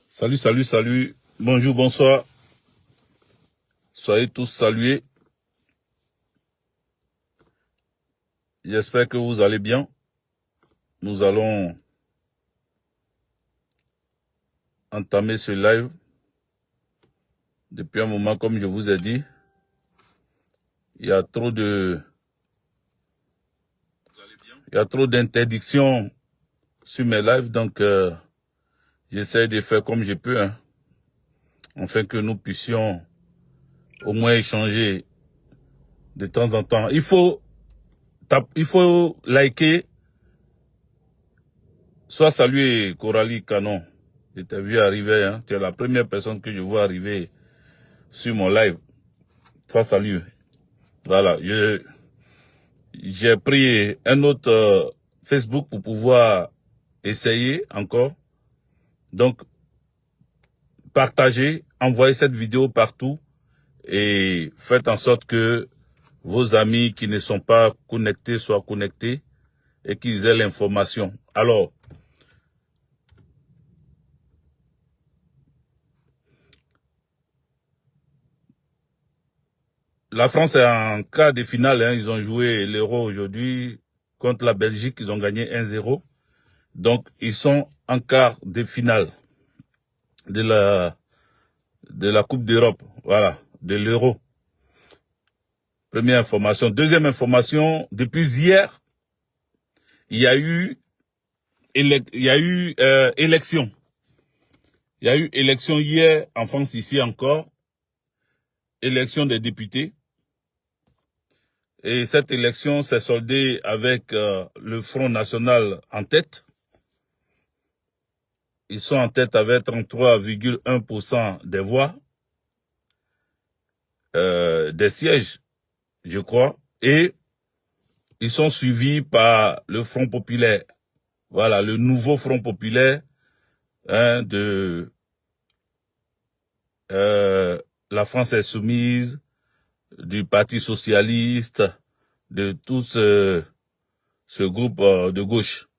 Salut, salut, salut. Bonjour, bonsoir. Soyez tous salués. J'espère que vous allez bien. Nous allons entamer ce live. Depuis un moment, comme je vous ai dit, il y a trop d'interdictions sur mes lives, donc j'essaie de faire comme je peux, afin que nous puissions au moins échanger de temps en temps. Il faut liker. Sois salué, Coralie Canon. Je t'ai vu arriver, Tu es la première personne que je vois arriver sur mon live. Sois salué. Voilà, j'ai pris un autre Facebook pour pouvoir essayer encore. Donc, partagez, envoyez cette vidéo partout et faites en sorte que vos amis qui ne sont pas connectés soient connectés et qu'ils aient l'information. Alors, la France est en quart de finale. Ils ont joué l'Euro aujourd'hui contre la Belgique. Ils ont gagné 1-0. Donc, ils sont en quart de finale de la Coupe d'Europe. Voilà, de l'Euro. Première information. Deuxième information, depuis hier, il y a eu élection. Il y a eu élection hier en France, ici encore. Élection des députés. Et cette élection s'est soldée avec le Front National en tête. Ils sont en tête avec 33,1% des voix, des sièges, je crois. Et ils sont suivis par le Front Populaire. Voilà, le nouveau Front Populaire de la France Insoumise, du Parti Socialiste, de tout ce groupe de gauche.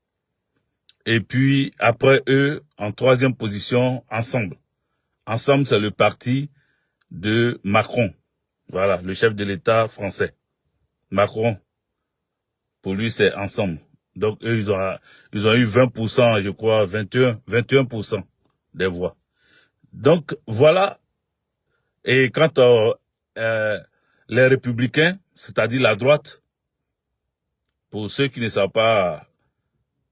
Et puis, après eux, en troisième position, Ensemble. Ensemble, c'est le parti de Macron. Voilà, le chef de l'État français. Macron, pour lui, c'est Ensemble. Donc, eux, ils ont eu 20%, je crois, 21% des voix. Donc, voilà. Et quand les Républicains, c'est-à-dire la droite, pour ceux qui ne savent pas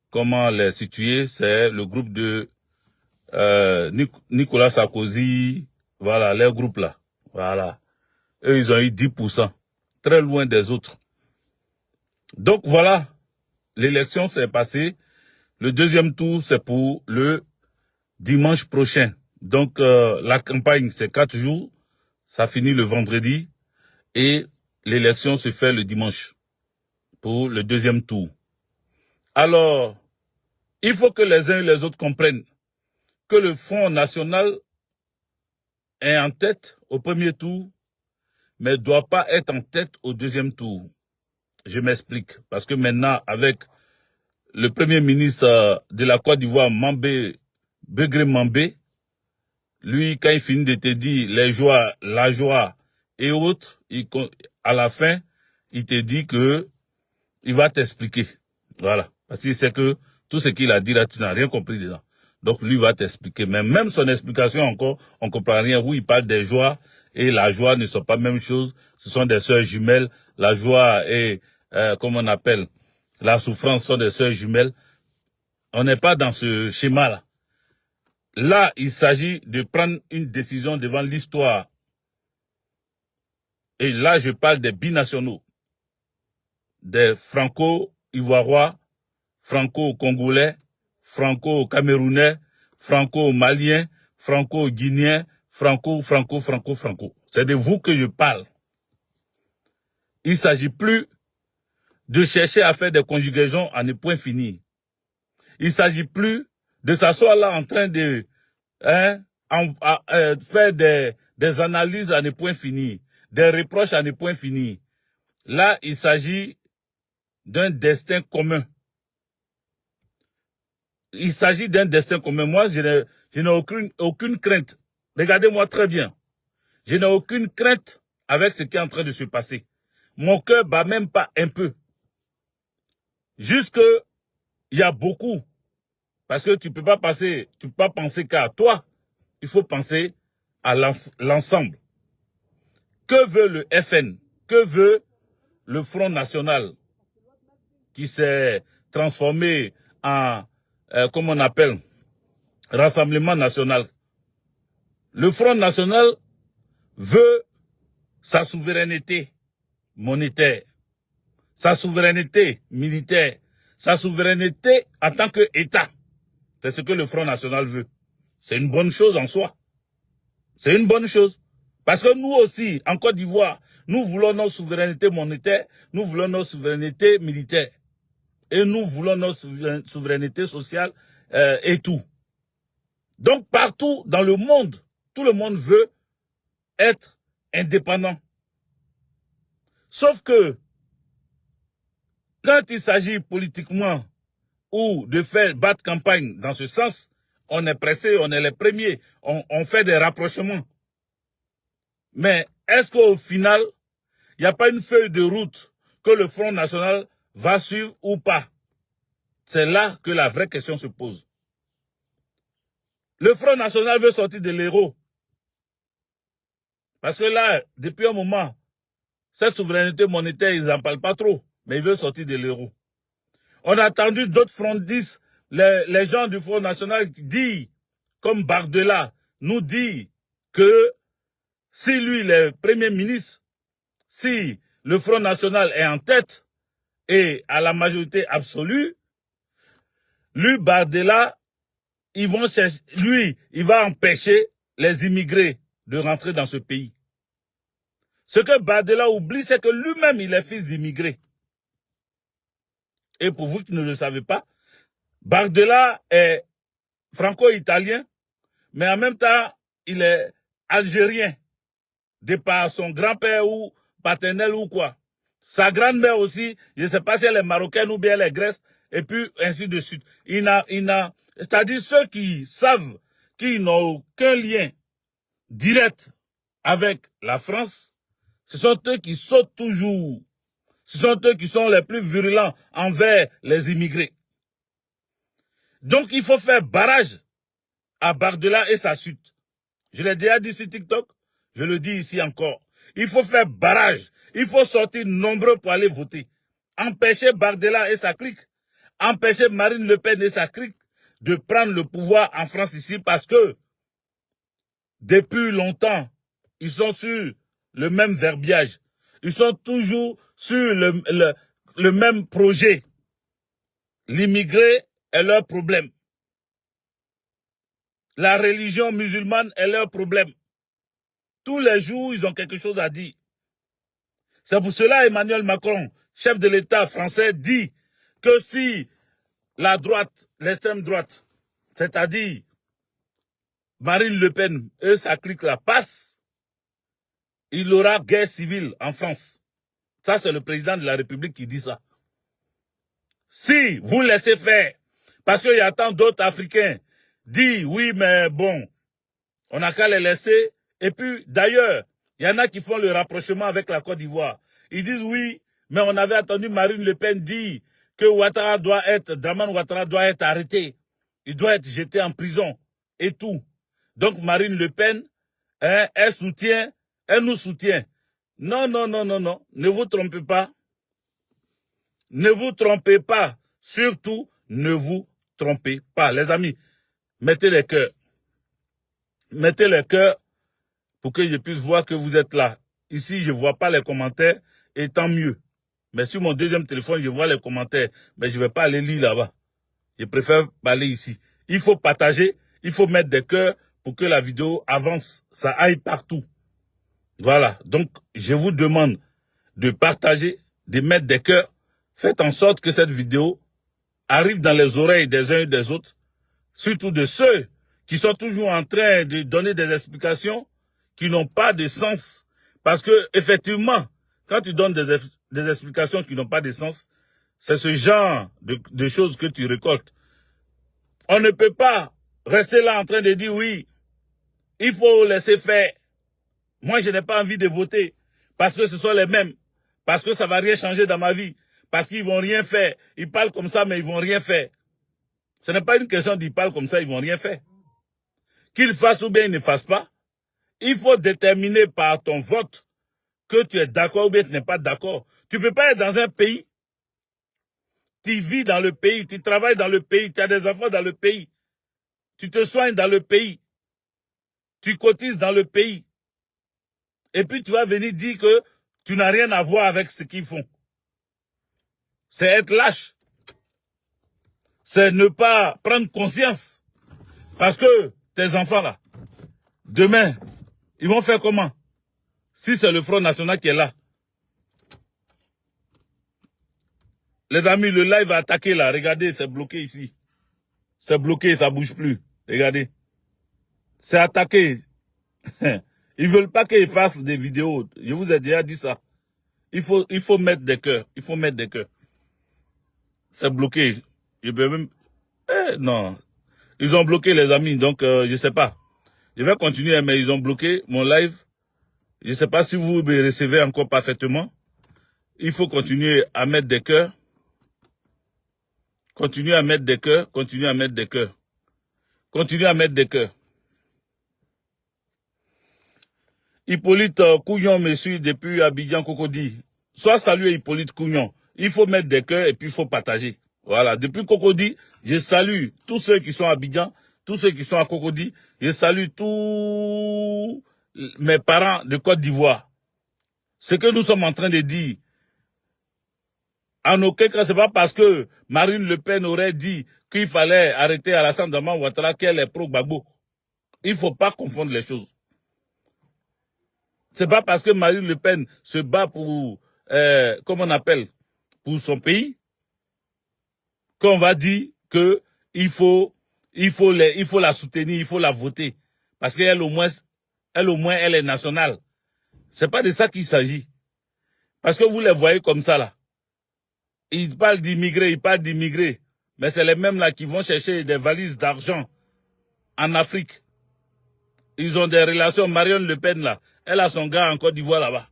comment les situer, c'est le groupe de Nicolas Sarkozy, voilà, les groupes là. Voilà. Eux, ils ont eu 10%, très loin des autres. Donc, voilà. L'élection s'est passée. Le deuxième tour, c'est pour le dimanche prochain. Donc, la campagne, c'est 4 jours. Ça finit le vendredi. Et l'élection se fait le dimanche pour le deuxième tour. Alors, il faut que les uns et les autres comprennent que le Front National est en tête au premier tour, mais ne doit pas être en tête au deuxième tour. Je m'explique. Parce que maintenant, avec le premier ministre de la Côte d'Ivoire, Begré Mambé, lui, quand il finit de te dire la joie et autres, à la fin, il te dit que il va t'expliquer. Voilà. Parce qu'il sait que tout ce qu'il a dit là, tu n'as rien compris dedans. Donc, lui va t'expliquer. Mais même son explication encore, on ne comprend rien. Oui, il parle des joies et la joie ne sont pas la même chose. Ce sont des sœurs jumelles. La joie et, comment on appelle, la souffrance sont des sœurs jumelles. On n'est pas dans ce schéma-là. Là, il s'agit de prendre une décision devant l'histoire. Et là, je parle des binationaux, des franco-ivoirois, franco-congolais, franco-camerounais, franco-maliens, franco-guinéens, franco. C'est de vous que je parle. Il ne s'agit plus de chercher à faire des conjugaisons à ne point finir. Il ne s'agit plus de s'asseoir là en train de faire des analyses à ne point finir, des reproches à ne point finir. Là, il s'agit d'un destin commun. il s'agit d'un destin commun. Moi, je n'ai aucune crainte. Regardez-moi très bien. Je n'ai aucune crainte avec ce qui est en train de se passer. Mon cœur bat même pas un peu. Juste que il y a beaucoup. Parce que tu peux pas penser qu'à toi. Il faut penser à l'ensemble. Que veut le FN? Que veut le Front National qui s'est transformé en, comment on appelle, Rassemblement National? Le Front National veut sa souveraineté monétaire, sa souveraineté militaire, sa souveraineté en tant qu'État. C'est ce que le Front National veut. C'est une bonne chose en soi. C'est une bonne chose. Parce que nous aussi, en Côte d'Ivoire, nous voulons nos souverainetés monétaires, nous voulons nos souverainetés militaires. Et nous voulons nos souverainetés sociales et tout. Donc partout dans le monde, tout le monde veut être indépendant. Sauf que, quand il s'agit politiquement ou de faire battre campagne dans ce sens, on est pressé, on est les premiers, on fait des rapprochements. Mais est-ce qu'au final, il n'y a pas une feuille de route que le Front National va suivre ou pas? C'est là que la vraie question se pose. Le Front National veut sortir de l'euro. Parce que là, depuis un moment, cette souveraineté monétaire, ils n'en parlent pas trop, mais ils veulent sortir de l'euro. On a entendu d'autres frontistes, les gens du Front National disent, comme Bardella, nous dit que si lui, le Premier ministre, si le Front National est en tête et à la majorité absolue, lui, Bardella, il va empêcher les immigrés de rentrer dans ce pays. Ce que Bardella oublie, c'est que lui-même, il est fils d'immigrés. Et pour vous qui ne le savez pas, Bardella est franco-italien, mais en même temps, il est algérien, de par son grand-père ou paternel ou quoi. Sa grand-mère aussi, je ne sais pas si elle est marocaine ou bien elle est grecque, et puis ainsi de suite. C'est-à-dire ceux qui savent qu'ils n'ont aucun lien direct avec la France, ce sont eux qui sautent toujours. Ce sont eux qui sont les plus virulents envers les immigrés. Donc il faut faire barrage à Bardella et sa suite. Je l'ai déjà dit sur TikTok, je le dis ici encore. Il faut faire barrage. Il faut sortir nombreux pour aller voter. Empêcher Bardella et sa clique. Empêcher Marine Le Pen et sa clique de prendre le pouvoir en France ici parce que depuis longtemps, ils sont sur le même verbiage. Ils sont toujours sur le même projet. L'immigré est leur problème. La religion musulmane est leur problème. Tous les jours, ils ont quelque chose à dire. C'est pour cela Emmanuel Macron, chef de l'État français, dit que si la droite, l'extrême droite, c'est-à-dire Marine Le Pen et sa clique la passe, il y aura guerre civile en France. Ça, c'est le président de la République qui dit ça. Si vous laissez faire, parce qu'il y a tant d'autres Africains, disent oui, mais bon, on n'a qu'à les laisser. Et puis, d'ailleurs, il y en a qui font le rapprochement avec la Côte d'Ivoire. Ils disent oui, mais on avait attendu Marine Le Pen dire que Dramane Ouattara doit être arrêté. Il doit être jeté en prison et tout. Donc Marine Le Pen, elle nous soutient. Non, non, non, non, non. Ne vous trompez pas. Ne vous trompez pas. Surtout, ne vous trompez pas. Les amis, mettez les cœurs. Mettez les cœurs pour que je puisse voir que vous êtes là. Ici, je ne vois pas les commentaires et tant mieux. Mais sur mon deuxième téléphone, je vois les commentaires. Mais je ne vais pas aller lire là-bas. Je préfère parler ici. Il faut partager, il faut mettre des cœurs pour que la vidéo avance, ça aille partout. Voilà. Donc, je vous demande de partager, de mettre des cœurs. Faites en sorte que cette vidéo arrive dans les oreilles des uns et des autres. Surtout de ceux qui sont toujours en train de donner des explications qui n'ont pas de sens. Parce que, effectivement, quand tu donnes des explications qui n'ont pas de sens, c'est ce genre de choses que tu récoltes. On ne peut pas rester là en train de dire oui, il faut laisser faire. Moi, je n'ai pas envie de voter parce que ce sont les mêmes, parce que ça ne va rien changer dans ma vie, parce qu'ils ne vont rien faire. Ils parlent comme ça, mais ils ne vont rien faire. Ce n'est pas une question d'ils parlent comme ça, ils ne vont rien faire. Qu'ils fassent ou bien ils ne fassent pas, il faut déterminer par ton vote que tu es d'accord ou bien tu n'es pas d'accord. Tu ne peux pas être dans un pays, tu vis dans le pays, tu travailles dans le pays, tu as des enfants dans le pays, tu te soignes dans le pays, tu cotises dans le pays. Et puis tu vas venir dire que tu n'as rien à voir avec ce qu'ils font. C'est être lâche. C'est ne pas prendre conscience. Parce que tes enfants là, demain, ils vont faire comment? Si c'est le Front National qui est là. Les amis, le live a attaqué là. Regardez, c'est bloqué ici. C'est bloqué, ça bouge plus. Regardez. C'est attaqué. Ils veulent pas qu'ils fassent des vidéos. Je vous ai déjà dit ça. Il faut mettre des cœurs. Il faut mettre des cœurs. C'est bloqué. Je peux même... non. Ils ont bloqué les amis. Donc, je sais pas. Je vais continuer, mais ils ont bloqué mon live. Je sais pas si vous me recevez encore parfaitement. Il faut continuer à mettre des cœurs. Continuez à mettre des cœurs. Continuez à mettre des cœurs. Continuez à mettre des cœurs. Hippolyte Couillon me suit depuis Abidjan Cocody. Sois salué Hippolyte Couillon. Il faut mettre des cœurs et puis il faut partager. Voilà. Depuis Cocody, je salue tous ceux qui sont à Abidjan, tous ceux qui sont à Cocody. Je salue tous mes parents de Côte d'Ivoire. Ce que nous sommes en train de dire, en aucun cas, c'est pas parce que Marine Le Pen aurait dit qu'il fallait arrêter Alassane Dramane Ouattara qu'elle est pro-Gbagbo. Il ne faut pas confondre les choses. C'est pas parce que Marine Le Pen se bat pour, comment on appelle, pour son pays, qu'on va dire que il faut la soutenir, il faut la voter. Parce qu'elle au moins, elle est nationale. C'est pas de ça qu'il s'agit. Parce que vous les voyez comme ça, là. Ils parlent d'immigrés, mais c'est les mêmes là qui vont chercher des valises d'argent en Afrique. Ils ont des relations. Marine Le Pen là, elle a son gars en Côte d'Ivoire là-bas.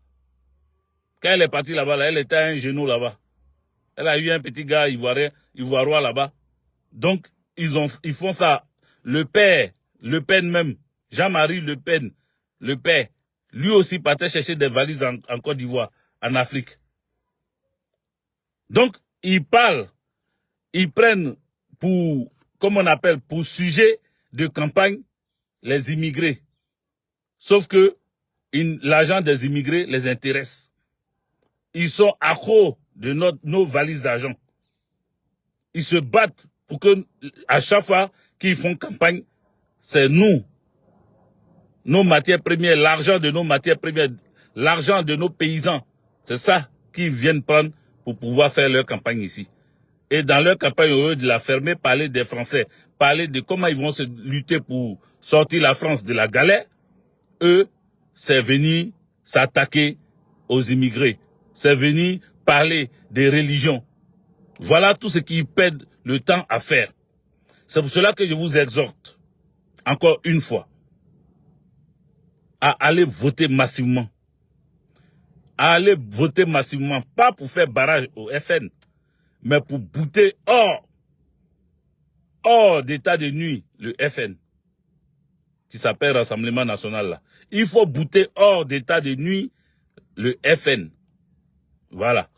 Quand elle est partie là-bas, là, elle était à un genou là-bas. Elle a eu un petit gars ivoirien là-bas. Donc, ils font ça. Le père, Le Pen même, Jean-Marie Le Pen, le père, lui aussi partait chercher des valises en Côte d'Ivoire, en Afrique. Donc, ils parlent, ils prennent pour, comme on appelle, pour sujet de campagne, les immigrés. Sauf que l'argent des immigrés les intéresse. Ils sont accros de nos valises d'argent. Ils se battent pour que, à chaque fois qu'ils font campagne, c'est nous, nos matières premières, l'argent de nos matières premières, l'argent de nos paysans. C'est ça qu'ils viennent prendre pour pouvoir faire leur campagne ici. Et dans leur campagne, au lieu de la fermer, parler des Français, parler de comment ils vont se lutter pour sortir la France de la galère, eux, c'est venir s'attaquer aux immigrés. C'est venir parler des religions. Voilà tout ce qu'ils perdent le temps à faire. C'est pour cela que je vous exhorte, encore une fois, à aller voter massivement. À aller voter massivement, pas pour faire barrage au FN, mais pour bouter hors d'état de nuit le FN, qui s'appelle Rassemblement National là. Il faut bouter hors d'état de nuit le FN. Voilà.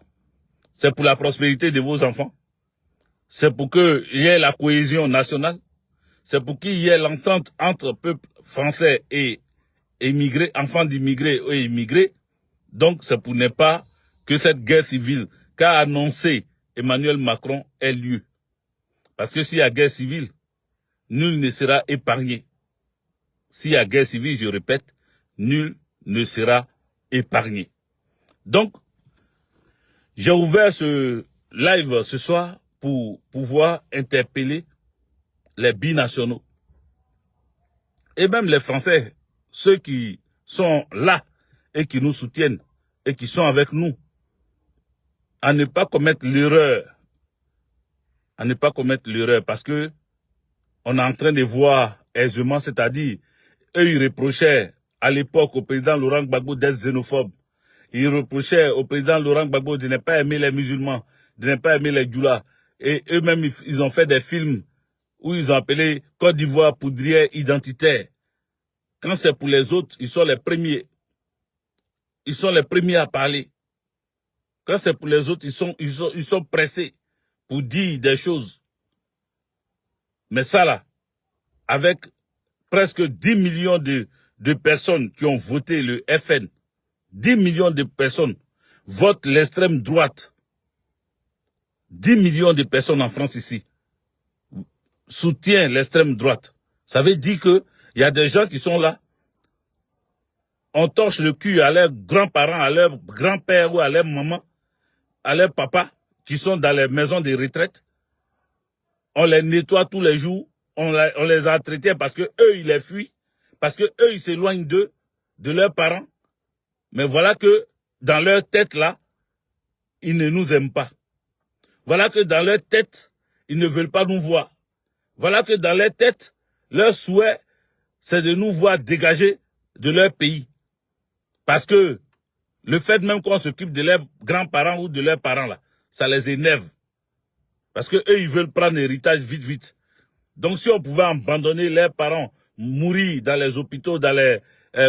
C'est pour la prospérité de vos enfants. C'est pour qu'il y ait la cohésion nationale. C'est pour qu'il y ait l'entente entre peuple français et immigrés, enfants d'immigrés et immigrés. Donc, c'est pour ne pas que cette guerre civile qu'a annoncé Emmanuel Macron ait lieu. Parce que s'il y a guerre civile, nul ne sera épargné. S'il y a guerre civile, je répète, nul ne sera épargné. Donc, j'ai ouvert ce live ce soir pour pouvoir interpeller les binationaux. Et même les Français, ceux qui sont là et qui nous soutiennent et qui sont avec nous, à ne pas commettre l'erreur. À ne pas commettre l'erreur parce que on est en train de voir aisément, c'est-à-dire, eux, ils reprochaient à l'époque au président Laurent Gbagbo d'être xénophobe. Ils reprochaient au président Laurent Gbagbo de ne pas aimer les musulmans, de ne pas aimer les djoulas. Et eux-mêmes, ils ont fait des films où ils ont appelé Côte d'Ivoire poudrière identitaire. Quand c'est pour les autres, ils sont les premiers. Ils sont les premiers à parler. Quand c'est pour les autres, ils sont pressés pour dire des choses. Mais ça là, avec presque 10 millions de personnes qui ont voté le FN, 10 millions de personnes votent l'extrême droite. 10 millions de personnes en France ici soutiennent l'extrême droite. Ça veut dire que il y a des gens qui sont là. On torche le cul à leurs grands-parents, à leurs grands-pères ou à leurs mamans, à leurs papas qui sont dans les maisons de retraite. On les nettoie tous les jours. On les a traités parce que eux ils les fuient, parce que eux ils s'éloignent d'eux, de leurs parents. Mais voilà que dans leur tête là, ils ne nous aiment pas. Voilà que dans leur tête, ils ne veulent pas nous voir. Voilà que dans leur tête, leur souhait, c'est de nous voir dégager de leur pays. Parce que le fait même qu'on s'occupe de leurs grands-parents ou de leurs parents là, ça les énerve. Parce que eux, ils veulent prendre l'héritage vite, vite. Donc si on pouvait abandonner leurs parents, mourir dans les hôpitaux, dans les,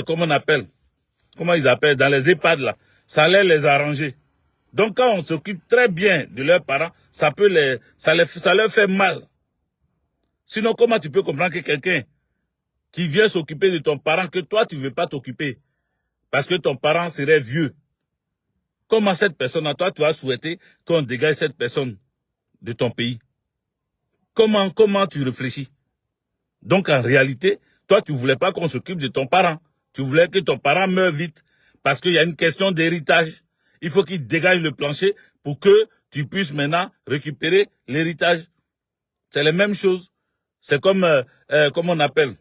comment ils appellent, dans les EHPAD là, ça allait les arranger. Donc quand on s'occupe très bien de leurs parents, ça leur fait mal. Sinon, comment tu peux comprendre que quelqu'un qui vient s'occuper de ton parent, que toi tu ne veux pas t'occuper, parce que ton parent serait vieux, comment cette personne, à toi, tu as souhaité qu'on dégage cette personne de ton pays? Comment tu réfléchis? Donc en réalité, toi tu ne voulais pas qu'on s'occupe de ton parent. Tu voulais que ton parent meure vite, parce qu'il y a une question d'héritage. Il faut qu'il dégage le plancher pour que tu puisses maintenant récupérer l'héritage. C'est la même chose. C'est comme, comment on appelle,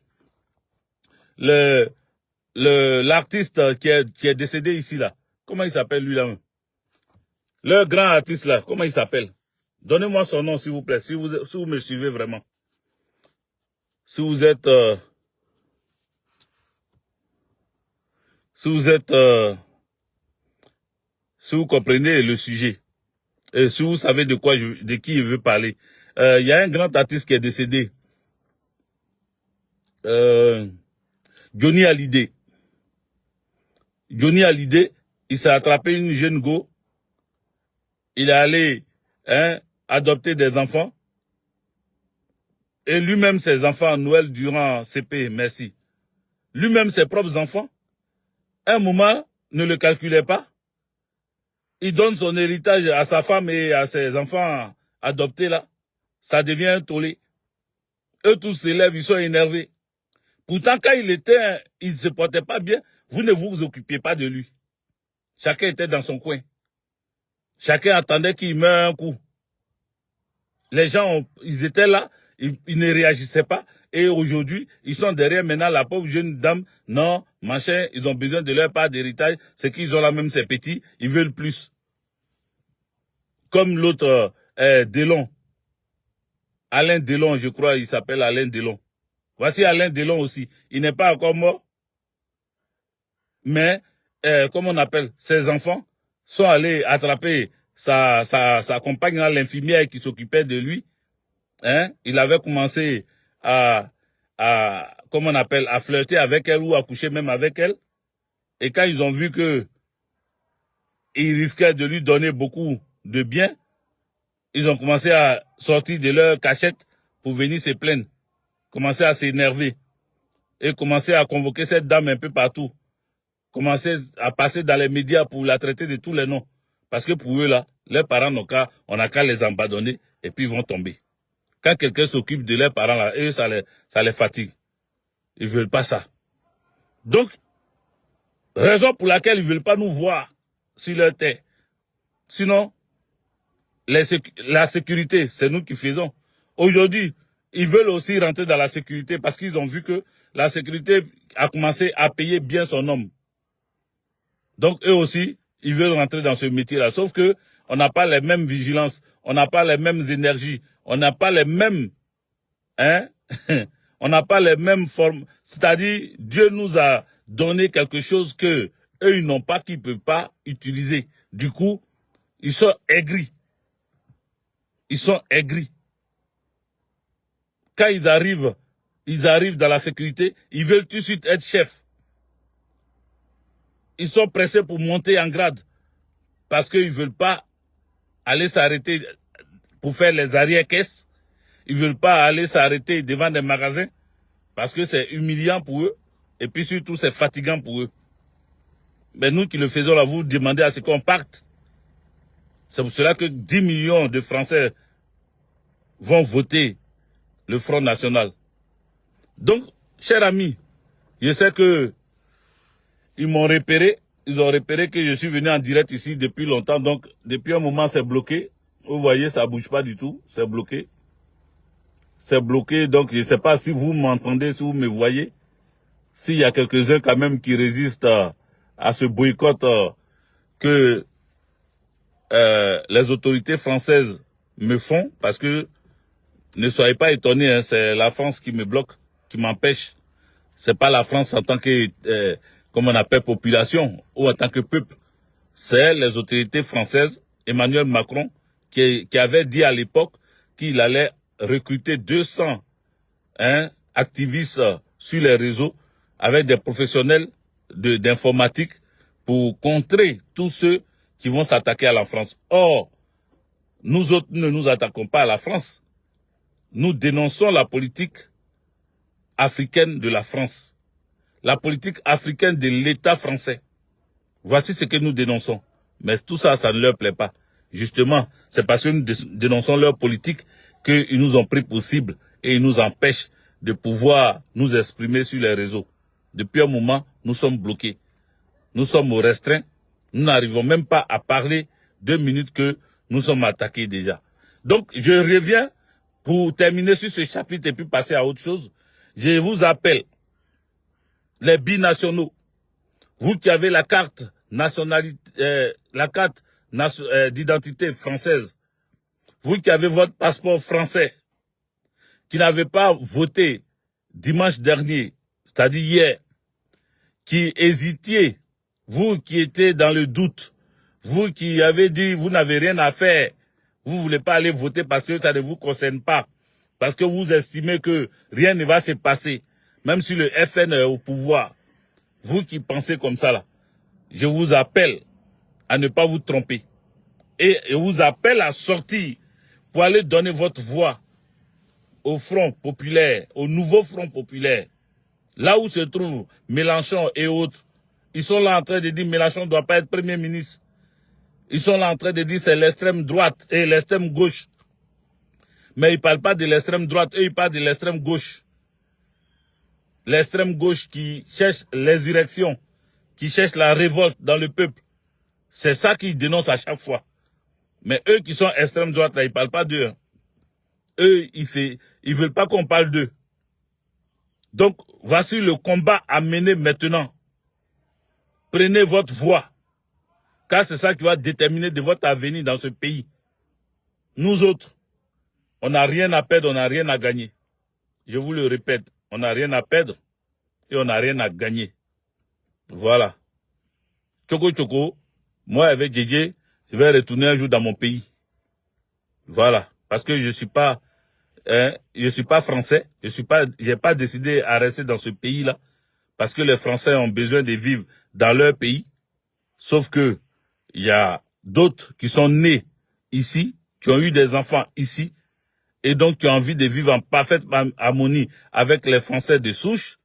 l'artiste qui est décédé ici là. Comment il s'appelle lui là? Le grand artiste là, comment il s'appelle? Donnez-moi son nom s'il vous plaît, si vous me suivez vraiment. Si vous êtes, si vous comprenez le sujet, et si vous savez de qui je veux parler. Il y a un grand artiste qui est décédé. Johnny Hallyday. Johnny Hallyday, il s'est attrapé une jeune go. Il est allé adopter des enfants. Et lui-même, ses enfants, Noël durant CP, merci. Lui-même, ses propres enfants, un moment, ne le calculait pas. Il donne son héritage à sa femme et à ses enfants adoptés là. Ça devient un tollé. Eux tous s'élèvent, ils sont énervés. Pourtant, quand il ne se portait pas bien, vous ne vous occupiez pas de lui. Chacun était dans son coin. Chacun attendait qu'il meure un coup. Les gens, ils étaient là, ils ne réagissaient pas. Et aujourd'hui, ils sont derrière maintenant la pauvre jeune dame. Non, machin, ils ont besoin de leur part d'héritage. C'est qu'ils ont la même, ces petits, ils veulent plus. Comme l'autre, Delon. Alain Delon, je crois, il s'appelle Alain Delon. Voici Alain Delon aussi. Il n'est pas encore mort. Mais, comment on appelle, ses enfants sont allés attraper sa compagne, l'infirmière qui s'occupait de lui. Il avait commencé comment on appelle, à flirter avec elle ou à coucher même avec elle. Et quand ils ont vu que il risquait de lui donner beaucoup de biens, ils ont commencé à sortir de leur cachette pour venir se plaindre, commencer à s'énerver et commencer à convoquer cette dame un peu partout, commencer à passer dans les médias pour la traiter de tous les noms. Parce que pour eux là, leurs parents on n'a qu'à les abandonner et puis ils vont tomber. Quand quelqu'un s'occupe de leurs parents là, eux ça les fatigue. Ils veulent pas ça. Donc, raison pour laquelle ils veulent pas nous voir sur leur terre. Sinon, la sécurité, c'est nous qui faisons. Aujourd'hui, ils veulent aussi rentrer dans la sécurité parce qu'ils ont vu que la sécurité a commencé à payer bien son homme. Donc, eux aussi, ils veulent rentrer dans ce métier-là. Sauf que on n'a pas les mêmes vigilances, on n'a pas les mêmes énergies, on n'a pas les mêmes On n'a pas les mêmes formes. C'est-à-dire, Dieu nous a donné quelque chose que eux, ils n'ont pas, qu'ils ne peuvent pas utiliser. Du coup, ils sont aigris. Ils sont aigris. Quand ils arrivent dans la sécurité, ils veulent tout de suite être chefs. Ils sont pressés pour monter en grade. Parce qu'ils ne veulent pas aller s'arrêter pour faire les arrière-caisses. Ils ne veulent pas aller s'arrêter devant des magasins. Parce que c'est humiliant pour eux. Et puis surtout, c'est fatigant pour eux. Mais nous qui le faisons là, vous demandez à ce qu'on parte. C'est pour cela que 10 millions de Français vont voter le Front National. Donc, chers amis, je sais que ils m'ont repéré. Ils ont repéré que je suis venu en direct ici depuis longtemps. Donc, depuis un moment, c'est bloqué. Vous voyez, ça ne bouge pas du tout. C'est bloqué. C'est bloqué. Donc, je ne sais pas si vous m'entendez, si vous me voyez. S'il y a quelques-uns quand même qui résistent à ce boycott que les autorités françaises me font, parce que ne soyez pas étonnés, hein, c'est la France qui me bloque, qui m'empêche. C'est pas la France en tant que, comme on appelle, population ou en tant que peuple. C'est les autorités françaises, Emmanuel Macron, qui avait dit à l'époque qu'il allait recruter 200 activistes sur les réseaux avec des professionnels d'informatique pour contrer tous ceux qui vont s'attaquer à la France. Or, nous autres ne nous attaquons pas à la France. Nous dénonçons la politique africaine de la France, la politique africaine de l'État français. Voici ce que nous dénonçons. Mais tout ça, ça ne leur plaît pas. Justement, c'est parce que nous dénonçons leur politique qu'ils nous ont pris pour cible et ils nous empêchent de pouvoir nous exprimer sur les réseaux. Depuis un moment, nous sommes bloqués. Nous sommes restreints. Nous n'arrivons même pas à parler 2 minutes que nous sommes attaqués déjà. Donc, je reviens pour terminer sur ce chapitre et puis passer à autre chose. Je vous appelle les binationaux. Vous qui avez la carte nationalité, d'identité française, vous qui avez votre passeport français, qui n'avez pas voté dimanche dernier, c'est-à-dire hier, qui hésitiez, vous qui étiez dans le doute, vous qui avez dit vous n'avez rien à faire, vous ne voulez pas aller voter parce que ça ne vous concerne pas, parce que vous estimez que rien ne va se passer, même si le FN est au pouvoir, vous qui pensez comme ça là, je vous appelle à ne pas vous tromper. Et je vous appelle à sortir pour aller donner votre voix au Front populaire, au nouveau Front populaire. Là où se trouvent Mélenchon et autres, ils sont là en train de dire Mélenchon ne doit pas être Premier ministre. Ils sont là en train de dire c'est l'extrême droite et l'extrême gauche. Mais ils ne parlent pas de l'extrême droite, eux ils parlent de l'extrême gauche. L'extrême gauche qui cherche l'insurrection, qui cherche la révolte dans le peuple. C'est ça qu'ils dénoncent à chaque fois. Mais eux qui sont extrême droite, là, ils ne parlent pas d'eux. Hein. Eux, ils ne veulent pas qu'on parle d'eux. Donc, voici le combat à mener maintenant. Prenez votre voix. Car c'est ça qui va déterminer de votre avenir dans ce pays. Nous autres, on n'a rien à perdre, on n'a rien à gagner. Je vous le répète, on n'a rien à perdre et on n'a rien à gagner. Voilà. Choco Choco, moi avec JJ, je vais retourner un jour dans mon pays. Voilà. Parce que je suis pas français. J'ai pas décidé à rester dans ce pays-là. Parce que les Français ont besoin de vivre dans leur pays. Sauf que, il y a d'autres qui sont nés ici, qui ont eu des enfants ici, et donc qui ont envie de vivre en parfaite harmonie avec les Français de souche.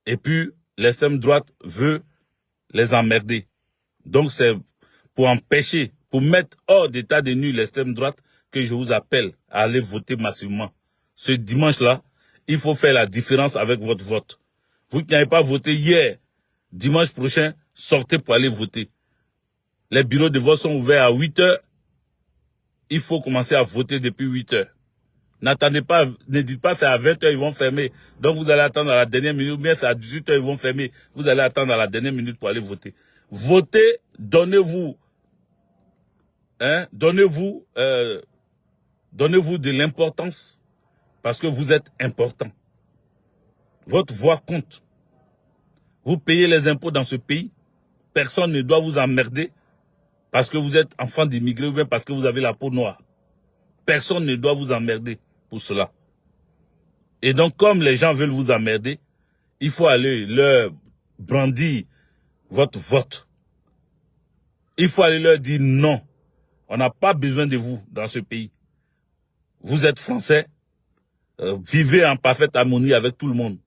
Et puis, l'extrême droite veut les emmerder. Donc, c'est pour empêcher, pour mettre hors d'état de nuire l'extrême droite que je vous appelle à aller voter massivement. Ce dimanche-là, il faut faire la différence avec votre vote. Vous qui n'avez pas voté hier, dimanche prochain, sortez pour aller voter. Les bureaux de vote sont ouverts à 8 heures. Il faut commencer à voter depuis 8 heures. N'attendez pas, ne dites pas c'est à 20 heures ils vont fermer. Donc vous allez attendre à la dernière minute, ou bien c'est à 18 heures ils vont fermer. Vous allez attendre à la dernière minute pour aller voter. Votez, donnez-vous de l'importance. Parce que vous êtes important. Votre voix compte. Vous payez les impôts dans ce pays. Personne ne doit vous emmerder parce que vous êtes enfant d'immigrés ou bien parce que vous avez la peau noire. Personne ne doit vous emmerder pour cela. Et donc, comme les gens veulent vous emmerder, il faut aller leur brandir votre vote. Il faut aller leur dire non. On n'a pas besoin de vous dans ce pays. Vous êtes français. Vivez en parfaite harmonie avec tout le monde.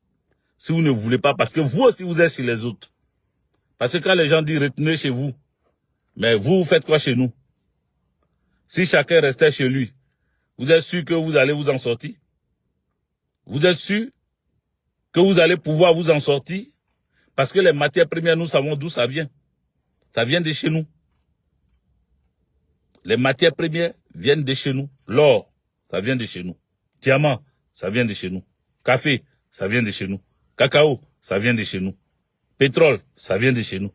Si vous ne voulez pas, parce que vous aussi vous êtes chez les autres. Parce que quand les gens disent retournez chez vous, mais vous faites quoi chez nous? Si chacun restait chez lui, vous êtes sûr que vous allez vous en sortir? Vous êtes sûr que vous allez pouvoir vous en sortir? Parce que les matières premières, nous savons d'où ça vient. Ça vient de chez nous. Les matières premières viennent de chez nous. L'or, ça vient de chez nous. Diamant, ça vient de chez nous. Café, ça vient de chez nous. Cacao, ça vient de chez nous. Pétrole, ça vient de chez nous.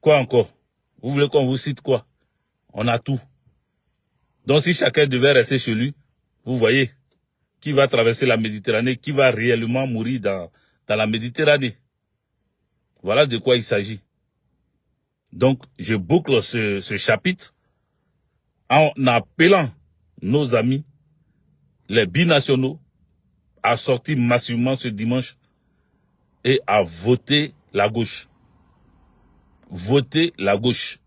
Quoi encore? Vous voulez qu'on vous cite quoi? On a tout. Donc si chacun devait rester chez lui, vous voyez, qui va traverser la Méditerranée, qui va réellement mourir dans la Méditerranée. Voilà de quoi il s'agit. Donc je boucle ce chapitre en appelant nos amis, les binationaux, à sortir massivement ce dimanche et à voter la gauche. Votez la gauche.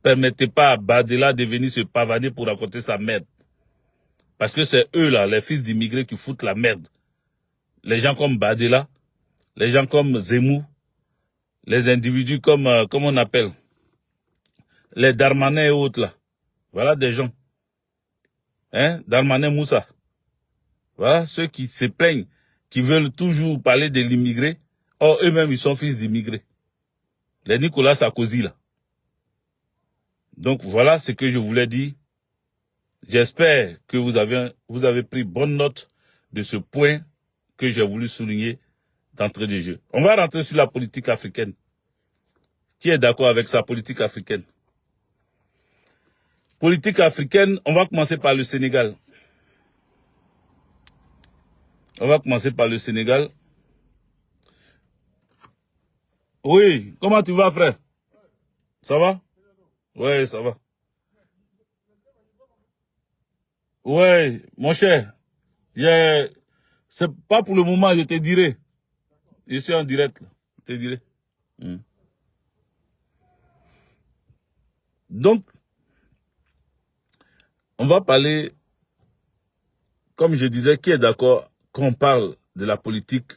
Permettez pas à Badela de venir se pavaner pour raconter sa merde. Parce que c'est eux là, les fils d'immigrés qui foutent la merde. Les gens comme Badela, les gens comme Zemmour, les individus comme, comment on appelle, les Darmanin et autres là. Voilà des gens. Hein, Darmanin Moussa. Voilà ceux qui se plaignent, qui veulent toujours parler de l'immigré. Or, eux-mêmes, ils sont fils d'immigrés. Les Nicolas Sarkozy, là. Donc, voilà ce que je voulais dire. J'espère que vous avez pris bonne note de ce point que j'ai voulu souligner d'entrée de jeu. On va rentrer sur la politique africaine. Qui est d'accord avec sa politique africaine? Politique africaine, on va commencer par le Sénégal. On va commencer par le Sénégal. Oui, comment tu vas, frère? Ça va? Oui, ça va. Oui, mon cher. C'est pas pour le moment, je te dirai. Je suis en direct, là. Je te dirai. Donc, on va parler, comme je disais, qui est d'accord qu'on parle de la politique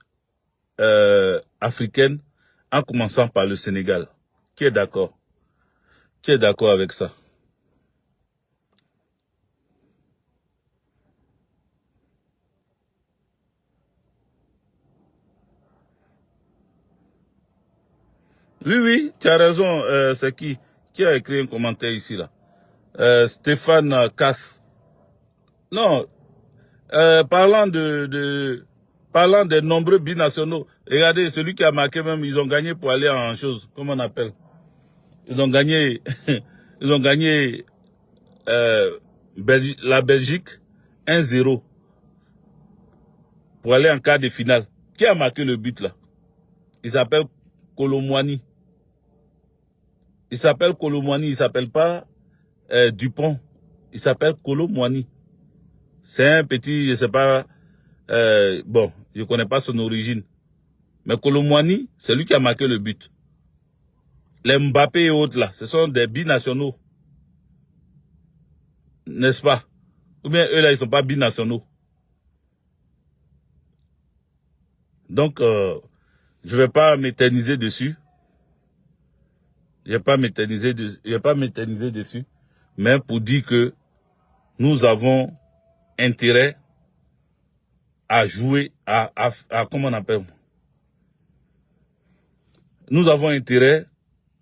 africaine en commençant par le Sénégal. Qui est d'accord? Qui est d'accord avec ça? Oui, oui, tu as raison. C'est qui a écrit un commentaire ici, là? Stéphane Cass. Non, parlant parlant des nombreux binationaux, regardez, celui qui a marqué même, ils ont gagné pour aller en chose, comment on appelle? Ils ont gagné, ils ont gagné la Belgique 1-0 pour aller en quart de finale. Qui a marqué le but là? Il s'appelle Colomwani. Il s'appelle Colomwani, il s'appelle pas Dupont. Il s'appelle Colomwani. C'est un petit, je sais pas, bon, je connais pas son origine. Mais Colomwani, c'est lui qui a marqué le but. Les Mbappé et autres là, ce sont des binationaux. N'est-ce pas? Ou bien eux là, ils sont pas binationaux. Donc, je vais pas m'éterniser dessus. Je vais pas m'éterniser dessus. Mais pour dire que nous avons intérêt à jouer, à comment on appelle? Nous avons intérêt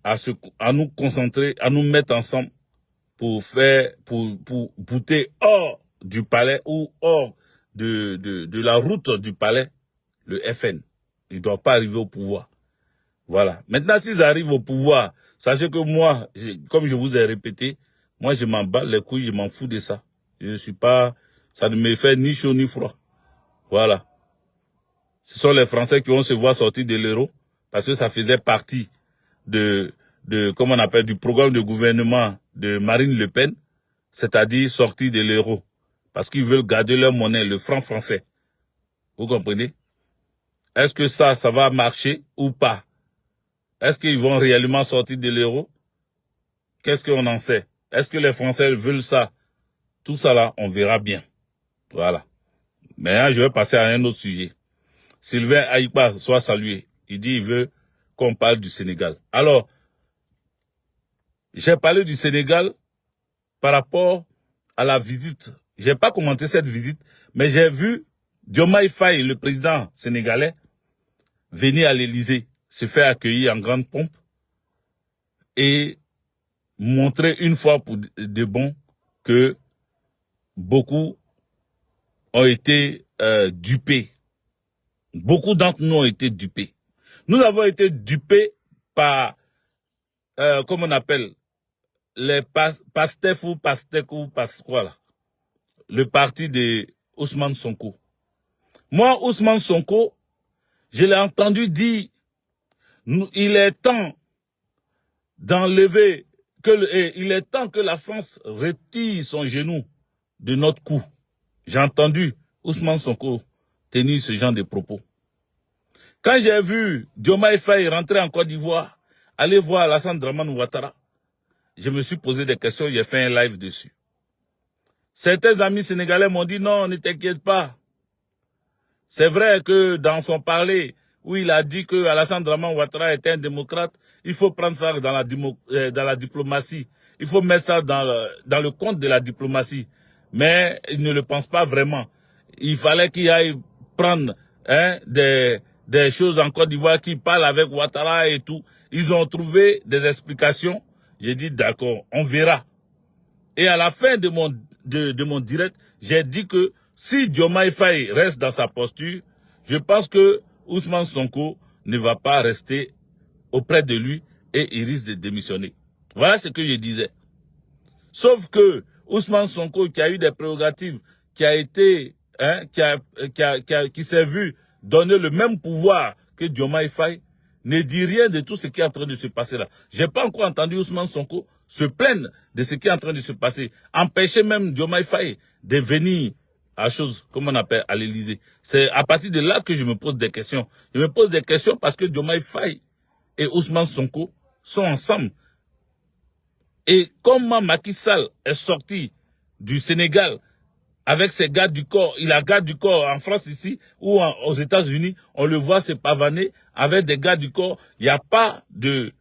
à nous concentrer, à nous mettre ensemble pour bouter hors du palais ou hors de la route du palais, le FN. Ils ne doivent pas arriver au pouvoir. Voilà. Maintenant, s'ils arrivent au pouvoir, sachez que moi, comme je vous ai répété, moi, je m'en bats les couilles, je m'en fous de ça. Je ne suis pas, Ça ne me fait ni chaud ni froid. Voilà. Ce sont les Français qui vont se voir sortir de l'euro parce que ça faisait partie comment on appelle, du programme de gouvernement de Marine Le Pen, c'est-à-dire sortir de l'euro. Parce qu'ils veulent garder leur monnaie, le franc français. Vous comprenez? Est-ce que ça va marcher ou pas? Est-ce qu'ils vont réellement sortir de l'euro? Qu'est-ce qu'on en sait? Est-ce que les Français veulent ça? Tout ça là, on verra bien. Voilà. Maintenant, je vais passer à un autre sujet. Sylvain Aïkba soit salué. Il dit qu'il veut qu'on parle du Sénégal. Alors, j'ai parlé du Sénégal par rapport à la visite. J'ai pas commenté cette visite, mais j'ai vu Diomaye Faye, le président sénégalais, venir à l'Élysée, se faire accueillir en grande pompe et montrer une fois pour de bon que beaucoup ont été dupés. Beaucoup d'entre nous ont été dupés. Nous avons été dupés par, comment on appelle, les Pastef ou quoi là, le parti de Ousmane Sonko. Moi, Ousmane Sonko, je l'ai entendu dire, il est temps d'enlever, il est temps que la France retire son genou de notre cou. J'ai entendu Ousmane Sonko tenir ce genre de propos. Quand j'ai vu Diomaye Faye rentrer en Côte d'Ivoire, aller voir Alassane Dramane Ouattara, je me suis posé des questions, j'ai fait un live dessus. Certains amis sénégalais m'ont dit non, ne t'inquiète pas. C'est vrai que dans son parler, où il a dit que Alassane Dramane Ouattara était un démocrate, il faut prendre ça dans la diplomatie. Il faut mettre ça dans le compte de la diplomatie. Mais il ne le pense pas vraiment. Il fallait qu'il aille prendre des choses en Côte d'Ivoire, qui parlent avec Ouattara et tout. Ils ont trouvé des explications. J'ai dit d'accord, on verra. Et à la fin de mon direct, j'ai dit que si Diomaye Faye reste dans sa posture, je pense que Ousmane Sonko ne va pas rester auprès de lui et il risque de démissionner. Voilà ce que je disais. Sauf que Ousmane Sonko, qui a eu des prérogatives, qui s'est vu donner le même pouvoir que Diomaye Faye, ne dit rien de tout ce qui est en train de se passer là. J'ai pas encore entendu Ousmane Sonko se plaindre de ce qui est en train de se passer. Empêcher même Diomaye Faye de venir à comme on appelle, à l'Élysée. C'est à partir de là que je me pose des questions. Je me pose des questions parce que Diomaye Faye et Ousmane Sonko sont ensemble. Et comment Macky Sall est sorti du Sénégal avec ses gardes du corps, il a garde du corps en France ici ou aux États-Unis, on le voit se pavaner avec des gardes du corps. Il n'y a pas de,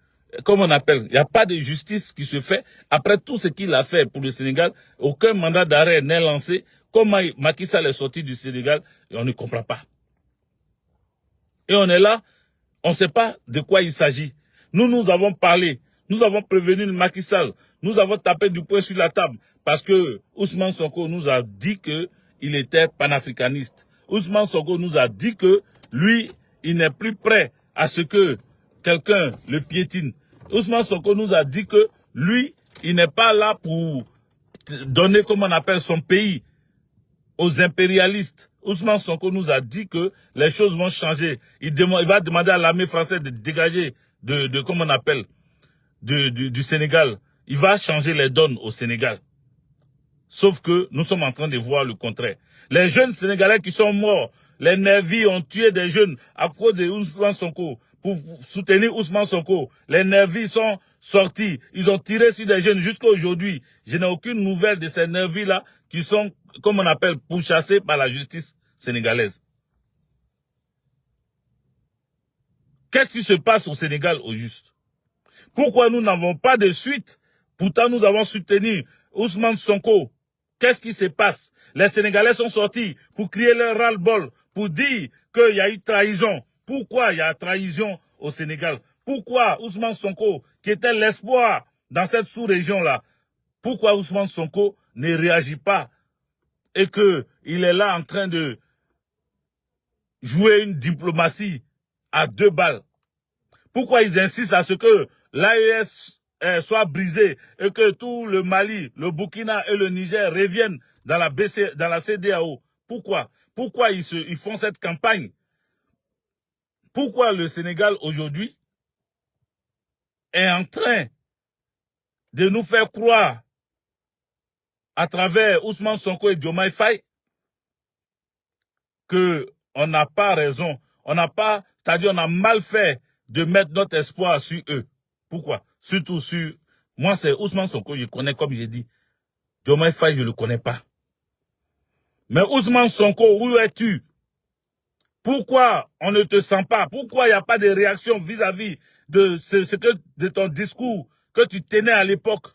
comment on appelle, il n'y a pas de justice qui se fait. Après tout ce qu'il a fait pour le Sénégal, aucun mandat d'arrêt n'est lancé. Comment Macky Sall est sorti du Sénégal, et on ne comprend pas. Et on est là, on ne sait pas de quoi il s'agit. Nous avons parlé, nous avons prévenu le Macky Sall, nous avons tapé du poing sur la table. Parce que Ousmane Sonko nous a dit qu'il était panafricaniste. Ousmane Sonko nous a dit que lui, il n'est plus prêt à ce que quelqu'un le piétine. Ousmane Sonko nous a dit que lui, il n'est pas là pour donner, comme on appelle, son pays aux impérialistes. Ousmane Sonko nous a dit que les choses vont changer. Il va demander à l'armée française de dégager comment on appelle, du Sénégal. Il va changer les donnes au Sénégal. Sauf que nous sommes en train de voir le contraire. Les jeunes Sénégalais qui sont morts, les nervis ont tué des jeunes à cause de Ousmane Sonko. Pour soutenir Ousmane Sonko, les nervis sont sortis. Ils ont tiré sur des jeunes jusqu'à aujourd'hui. Je n'ai aucune nouvelle de ces nervis-là qui sont, comme on appelle, pourchassés par la justice sénégalaise. Qu'est-ce qui se passe au Sénégal au juste? Pourquoi nous n'avons pas de suite? Pourtant, nous avons soutenu Ousmane Sonko. Qu'est-ce qui se passe? Les Sénégalais sont sortis pour crier leur ras-le-bol, pour dire qu'il y a eu trahison. Pourquoi il y a trahison au Sénégal? Pourquoi Ousmane Sonko, qui était l'espoir dans cette sous-région-là, pourquoi Ousmane Sonko ne réagit pas et qu'il est là en train de jouer une diplomatie à 2 balles? Pourquoi ils insistent à ce que l'AES soit brisé et que tout le Mali, le Burkina et le Niger reviennent dans la CEDEAO. Pourquoi? Pourquoi ils font cette campagne? Pourquoi le Sénégal aujourd'hui est en train de nous faire croire à travers Ousmane Sonko et Diomaye Faye que on n'a pas raison, c'est-à-dire on a mal fait de mettre notre espoir sur eux. Pourquoi? Surtout sur, moi c'est Ousmane Sonko, je connais comme j'ai dit. Diomaye Faye, je ne le connais pas. Mais Ousmane Sonko, où es-tu? Pourquoi on ne te sent pas? Pourquoi il n'y a pas de réaction vis-à-vis de ton discours que tu tenais à l'époque?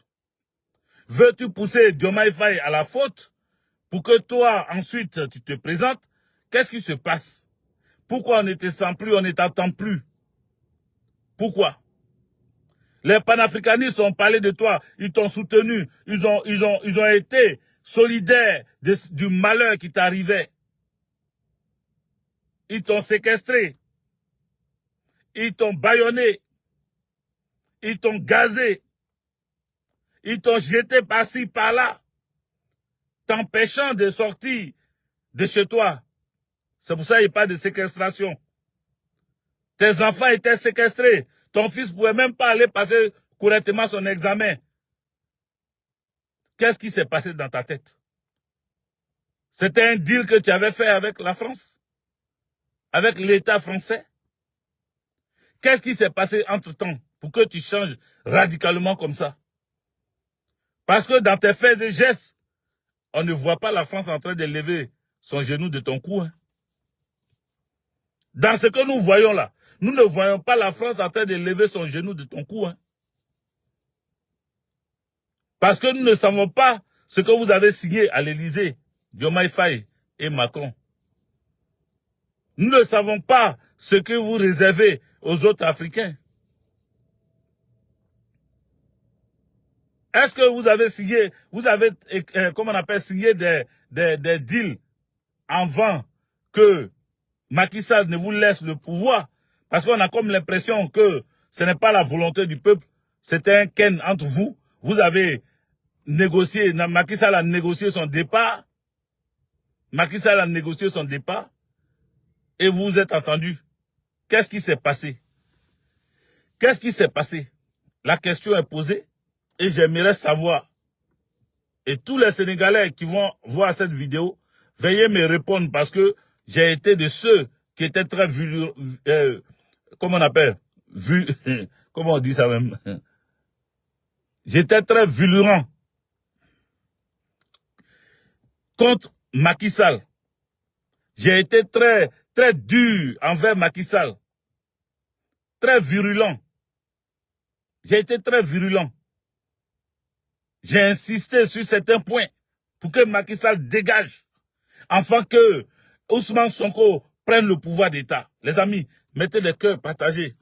Veux-tu pousser Diomaye Faye à la faute pour que toi, ensuite, tu te présentes? Qu'est-ce qui se passe? Pourquoi on ne te sent plus, on ne t'entend plus? Pourquoi? Les panafricanistes ont parlé de toi, ils t'ont soutenu, ils ont été solidaires du malheur qui t'arrivait. Ils t'ont séquestré, ils t'ont bâillonné, ils t'ont gazé, ils t'ont jeté par-ci, par-là, t'empêchant de sortir de chez toi. C'est pour ça qu'il n'y a pas de séquestration. Tes enfants étaient séquestrés. Ton fils ne pouvait même pas aller passer correctement son examen. Qu'est-ce qui s'est passé dans ta tête? C'était un deal que tu avais fait avec la France? Avec l'État français? Qu'est-ce qui s'est passé entre-temps pour que tu changes radicalement comme ça? Parce que dans tes faits et gestes, on ne voit pas la France en train de lever son genou de ton cou. Hein. Dans ce que nous voyons là, nous ne voyons pas la France en train de lever son genou de ton cou. Hein. Parce que nous ne savons pas ce que vous avez signé à l'Élysée, Diomaye Faye et Macron. Nous ne savons pas ce que vous réservez aux autres Africains. Est-ce que vous avez signé, comment on appelle, signé des deals avant que Macky Sall ne vous laisse le pouvoir? Parce qu'on a comme l'impression que ce n'est pas la volonté du peuple, c'était un ken entre vous. Vous avez négocié, Macky Sall a négocié son départ. Macky Sall a négocié son départ. Et vous vous êtes entendus. Qu'est-ce qui s'est passé? Qu'est-ce qui s'est passé? La question est posée et j'aimerais savoir. Et tous les Sénégalais qui vont voir cette vidéo, veuillez me répondre parce que j'ai été de ceux qui étaient très comment on appelle? Comment on dit ça même? J'étais très virulent contre Macky Sall. J'ai été très dur envers Macky Sall. Très virulent. J'ai été très virulent. J'ai insisté sur certains points pour que Macky Sall dégage. Afin que Ousmane Sonko prenne le pouvoir d'État. Les amis, mettez les cœurs, partagez.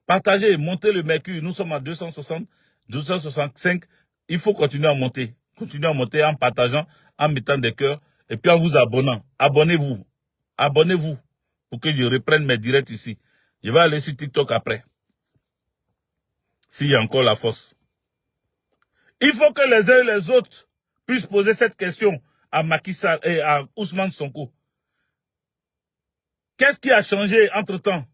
Partagez, montez le mercure. Nous sommes à 260, 265. Il faut continuer à monter. Continuez à monter en partageant, en mettant des cœurs et puis en vous abonnant. Abonnez-vous. Abonnez-vous pour que je reprenne mes directs ici. Je vais aller sur TikTok après. S'il y a encore la force. Il faut que les uns et les autres puissent poser cette question à Macky Sall et à Ousmane Sonko. Qu'est-ce qui a changé entre-temps?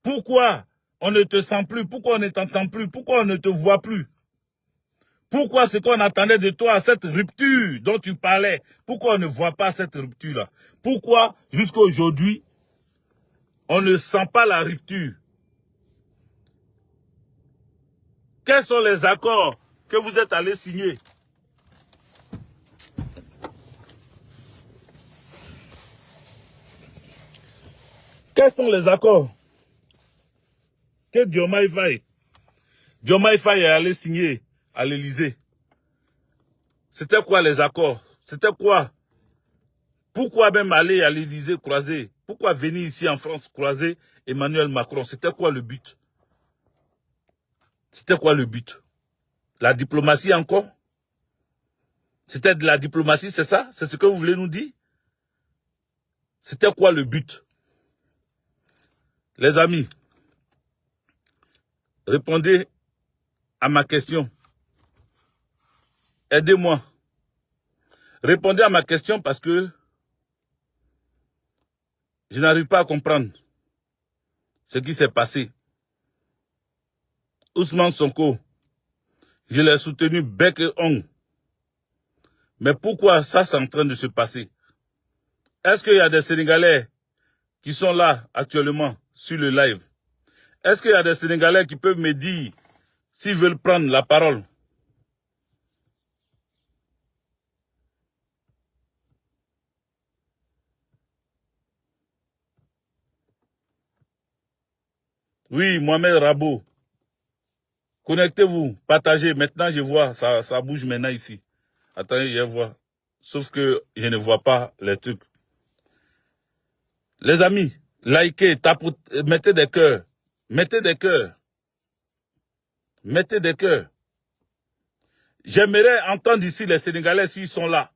Pourquoi on ne te sent plus? Pourquoi on ne t'entend plus? Pourquoi on ne te voit plus? Pourquoi ce qu'on attendait de toi, cette rupture dont tu parlais, pourquoi on ne voit pas cette rupture-là? Pourquoi jusqu'à aujourd'hui, on ne sent pas la rupture? Quels sont les accords que vous êtes allés signer? Quels sont les accords que Diomaye Faye est allé signer à l'Élysée? C'était quoi les accords? C'était quoi? Pourquoi même aller à l'Élysée croiser? Pourquoi venir ici en France croiser Emmanuel Macron? C'était quoi le but? C'était quoi le but? La diplomatie encore? C'était de la diplomatie, c'est ça? C'est ce que vous voulez nous dire? C'était quoi le but? Les amis, répondez à ma question. Aidez-moi. Répondez à ma question parce que je n'arrive pas à comprendre ce qui s'est passé. Ousmane Sonko, je l'ai soutenu bec et ongle. Mais pourquoi ça c'est en train de se passer? Est-ce qu'il y a des Sénégalais qui sont là actuellement sur le live? Est-ce qu'il y a des Sénégalais qui peuvent me dire s'ils veulent prendre la parole? Oui, Mohamed Rabo. Connectez-vous, partagez. Maintenant, je vois, ça bouge maintenant ici. Attendez, je vois. Sauf que je ne vois pas les trucs. Les amis, likez, mettez des cœurs. Mettez des cœurs. Mettez des cœurs. J'aimerais entendre ici les Sénégalais s'ils sont là.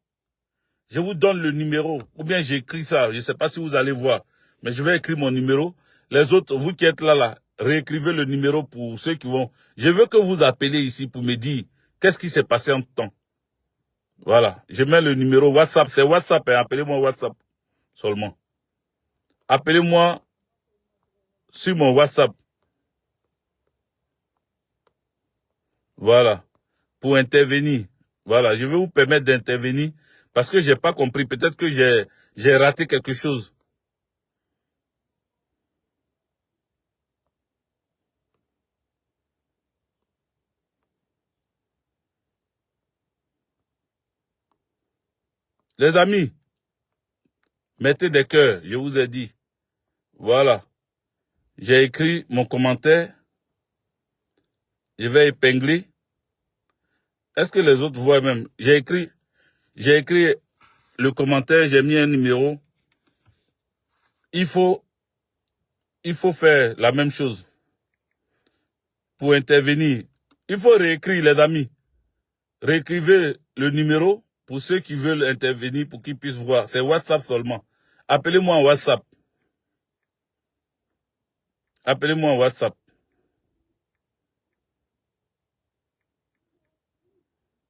Je vous donne le numéro. Ou bien j'écris ça. Je ne sais pas si vous allez voir. Mais je vais écrire mon numéro. Les autres, vous qui êtes là, réécrivez le numéro pour ceux qui vont. Je veux que vous appelez ici pour me dire qu'est-ce qui s'est passé en temps. Voilà. Je mets le numéro WhatsApp. C'est WhatsApp. Hein. Appelez-moi WhatsApp seulement. Appelez-moi sur mon WhatsApp. Voilà. Pour intervenir. Voilà. Je vais vous permettre d'intervenir parce que j'ai pas compris. Peut-être que j'ai raté quelque chose. Les amis, mettez des cœurs, je vous ai dit. Voilà. J'ai écrit mon commentaire. Je vais épingler. Est-ce que les autres voient même? J'ai écrit le commentaire, j'ai mis un numéro. Il faut faire la même chose pour intervenir. Il faut réécrire, les amis. Réécrivez le numéro pour ceux qui veulent intervenir pour qu'ils puissent voir. C'est WhatsApp seulement. Appelez-moi en WhatsApp. Appelez-moi en WhatsApp.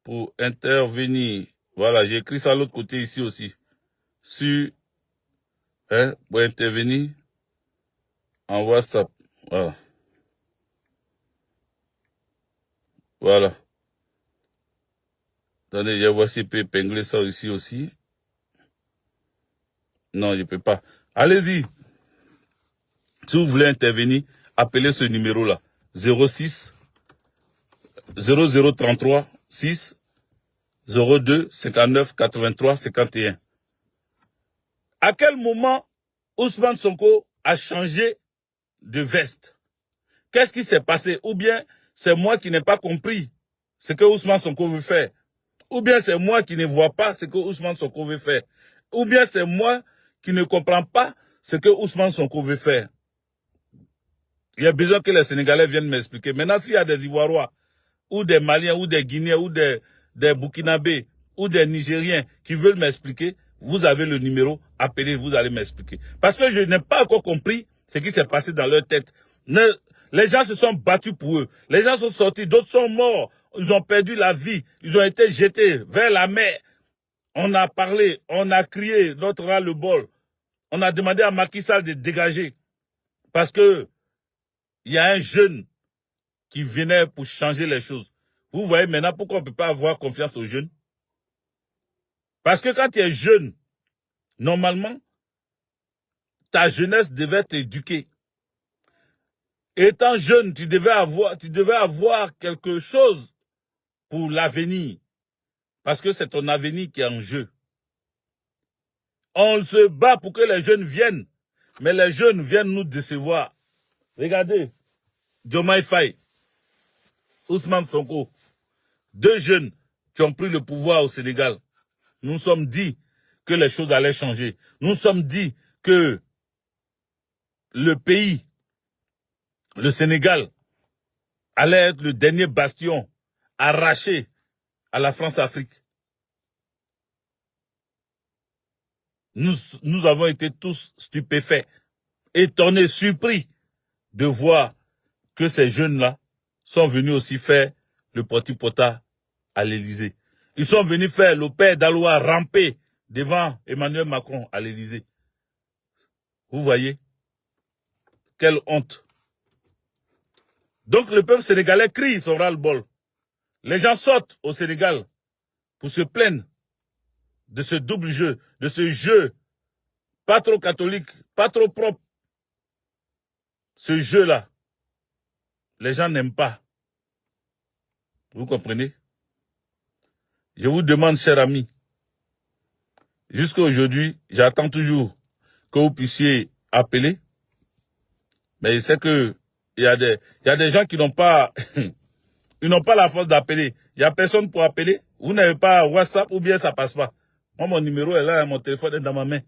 Pour intervenir. Voilà, j'ai écrit ça à l'autre côté ici aussi. Pour intervenir en WhatsApp. Voilà. Voilà. Attendez, je vois si je peux épingler ça ici aussi. Non, je ne peux pas. Allez-y. Si vous voulez intervenir, appelez ce numéro-là. 06 0033 6 02 59 83 51. À quel moment Ousmane Sonko a changé de veste? Qu'est-ce qui s'est passé? Ou bien c'est moi qui n'ai pas compris ce que Ousmane Sonko veut faire? Ou bien c'est moi qui ne vois pas ce que Ousmane Sonko veut faire? Ou bien c'est moi qui ne comprends pas ce que Ousmane Sonko veut faire? Il y a besoin que les Sénégalais viennent m'expliquer. Maintenant, s'il y a des Ivoiriens, ou des Maliens, ou des Guinéens, ou des Burkinabés, ou des Nigériens qui veulent m'expliquer, vous avez le numéro, appelez, vous allez m'expliquer. Parce que je n'ai pas encore compris ce qui s'est passé dans leur tête. Les gens se sont battus pour eux. Les gens sont sortis, d'autres sont morts. Ils ont perdu la vie. Ils ont été jetés vers la mer. On a parlé, on a crié, l'autre ras le bol. On a demandé à Macky Sall de dégager. Parce que il y a un jeune qui venait pour changer les choses. Vous voyez maintenant pourquoi on ne peut pas avoir confiance aux jeunes? Parce que quand tu es jeune, normalement, ta jeunesse devait t'éduquer. Étant jeune, tu devais avoir quelque chose pour l'avenir. Parce que c'est ton avenir qui est en jeu. On se bat pour que les jeunes viennent. Mais les jeunes viennent nous décevoir. Regardez, Diomaye Faye, Ousmane Sonko, deux jeunes qui ont pris le pouvoir au Sénégal. Nous nous sommes dit que les choses allaient changer. Nous nous sommes dit que le pays, le Sénégal, allait être le dernier bastion arraché à la France-Afrique. Nous avons été tous stupéfaits, étonnés, surpris de voir que ces jeunes-là sont venus aussi faire le porti-pota à l'Élysée. Ils sont venus faire le père d'Aloua ramper devant Emmanuel Macron à l'Élysée. Vous voyez? Quelle honte. Donc le peuple sénégalais crie son ras-le-bol. Les gens sortent au Sénégal pour se plaindre de ce double jeu, de ce jeu pas trop catholique, pas trop propre. Ce jeu-là, les gens n'aiment pas. Vous comprenez? Je vous demande, chers amis, jusqu'à aujourd'hui, j'attends toujours que vous puissiez appeler. Mais je sais que il y a des gens qui n'ont pas, ils n'ont pas la force d'appeler. Il n'y a personne pour appeler. Vous n'avez pas WhatsApp ou bien ça passe pas. Moi, mon numéro est là, mon téléphone est dans ma main.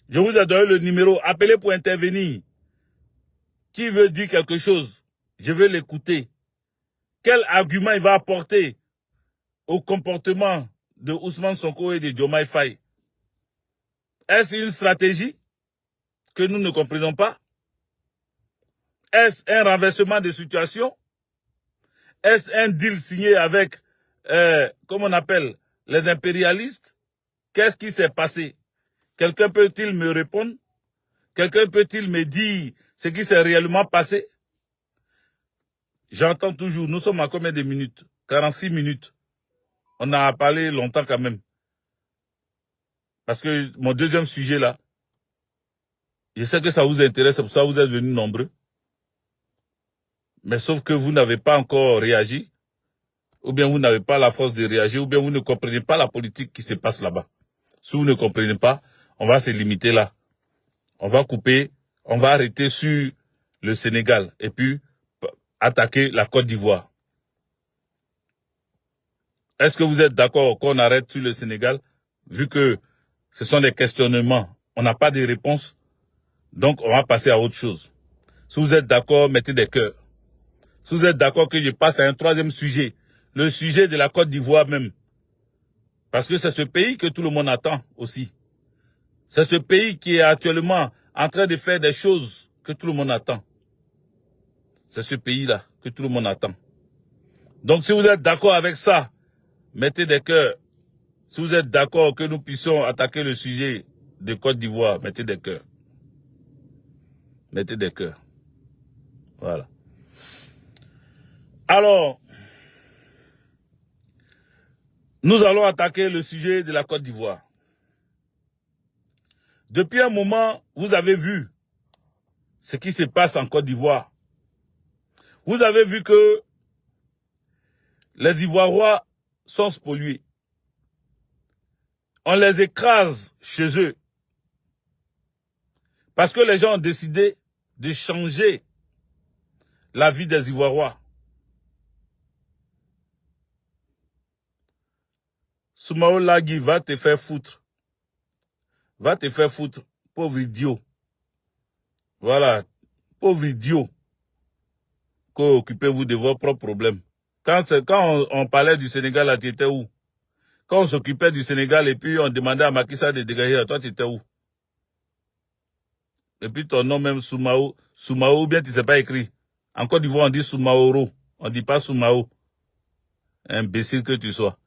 Je vous ai donné le numéro. Appelez pour intervenir. Qui veut dire quelque chose? Je veux l'écouter. Quel argument il va apporter au comportement de Ousmane Sonko et de Diomaye Faye? Est-ce une stratégie que nous ne comprenons pas? Est-ce un renversement de situation? Est-ce un deal signé avec, comment on appelle, les impérialistes? Qu'est-ce qui s'est passé? Quelqu'un peut-il me répondre? Quelqu'un peut-il me dire ce qui s'est réellement passé? J'entends toujours, nous sommes à combien de minutes? 46 minutes. On a parlé longtemps quand même. Parce que mon deuxième sujet là, je sais que ça vous intéresse, c'est pour ça que vous êtes venus nombreux. Mais sauf que vous n'avez pas encore réagi, ou bien vous n'avez pas la force de réagir, ou bien vous ne comprenez pas la politique qui se passe là-bas. Si vous ne comprenez pas, on va se limiter là. On va couper, on va arrêter sur le Sénégal et puis attaquer la Côte d'Ivoire. Est-ce que vous êtes d'accord qu'on arrête sur le Sénégal, vu que ce sont des questionnements, on n'a pas de réponse, donc on va passer à autre chose. Si vous êtes d'accord, mettez des cœurs. Si vous êtes d'accord que je passe à un troisième sujet, le sujet de la Côte d'Ivoire même. Parce que c'est ce pays que tout le monde attend aussi. C'est ce pays qui est actuellement en train de faire des choses que tout le monde attend. C'est ce pays-là que tout le monde attend. Donc si vous êtes d'accord avec ça, mettez des cœurs. Si vous êtes d'accord que nous puissions attaquer le sujet de Côte d'Ivoire, mettez des cœurs. Mettez des cœurs. Voilà. Alors, nous allons attaquer le sujet de la Côte d'Ivoire. Depuis un moment, vous avez vu ce qui se passe en Côte d'Ivoire. Vous avez vu que les Ivoiriens sont spoliés. On les écrase chez eux. Parce que les gens ont décidé de changer la vie des Ivoiriens. Soumao Lagui va te faire foutre. Va te faire foutre, pauvre idiot. Voilà, pauvre idiot. Occupez-vous de vos propres problèmes. Quand on parlait du Sénégal, là, tu étais où? Quand on s'occupait du Sénégal et puis on demandait à Macky Sall de dégager, toi tu étais où? Et puis ton nom même Soumao, ou bien tu ne sais pas écrit. En Côte d'Ivoire on dit Soumaoro, on ne dit pas Soumao. Imbécile que tu sois.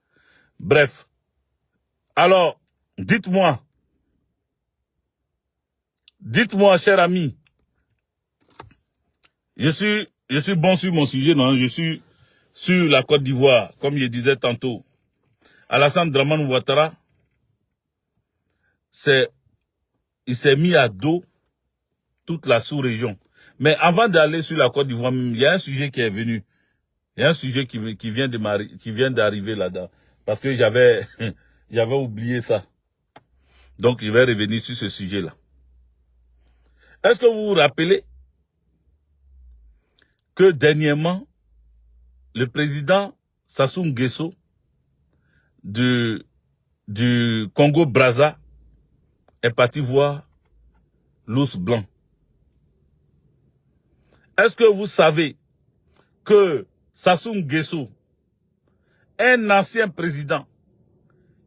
Bref. Alors, dites-moi, cher ami, je suis bon sur mon sujet, non? Je suis sur la Côte d'Ivoire, comme je disais tantôt. Alassane Dramane Ouattara, il s'est mis à dos toute la sous-région. Mais avant d'aller sur la Côte d'Ivoire, il y a un sujet qui est venu. Il y a un sujet qui vient d'arriver là-dedans. Parce que j'avais oublié ça. Donc, je vais revenir sur ce sujet-là. Est-ce que vous vous rappelez que dernièrement, le président Sassou Nguesso du Congo-Brazza est parti voir l'ours blanc? Est-ce que vous savez que Sassou Nguesso, un ancien président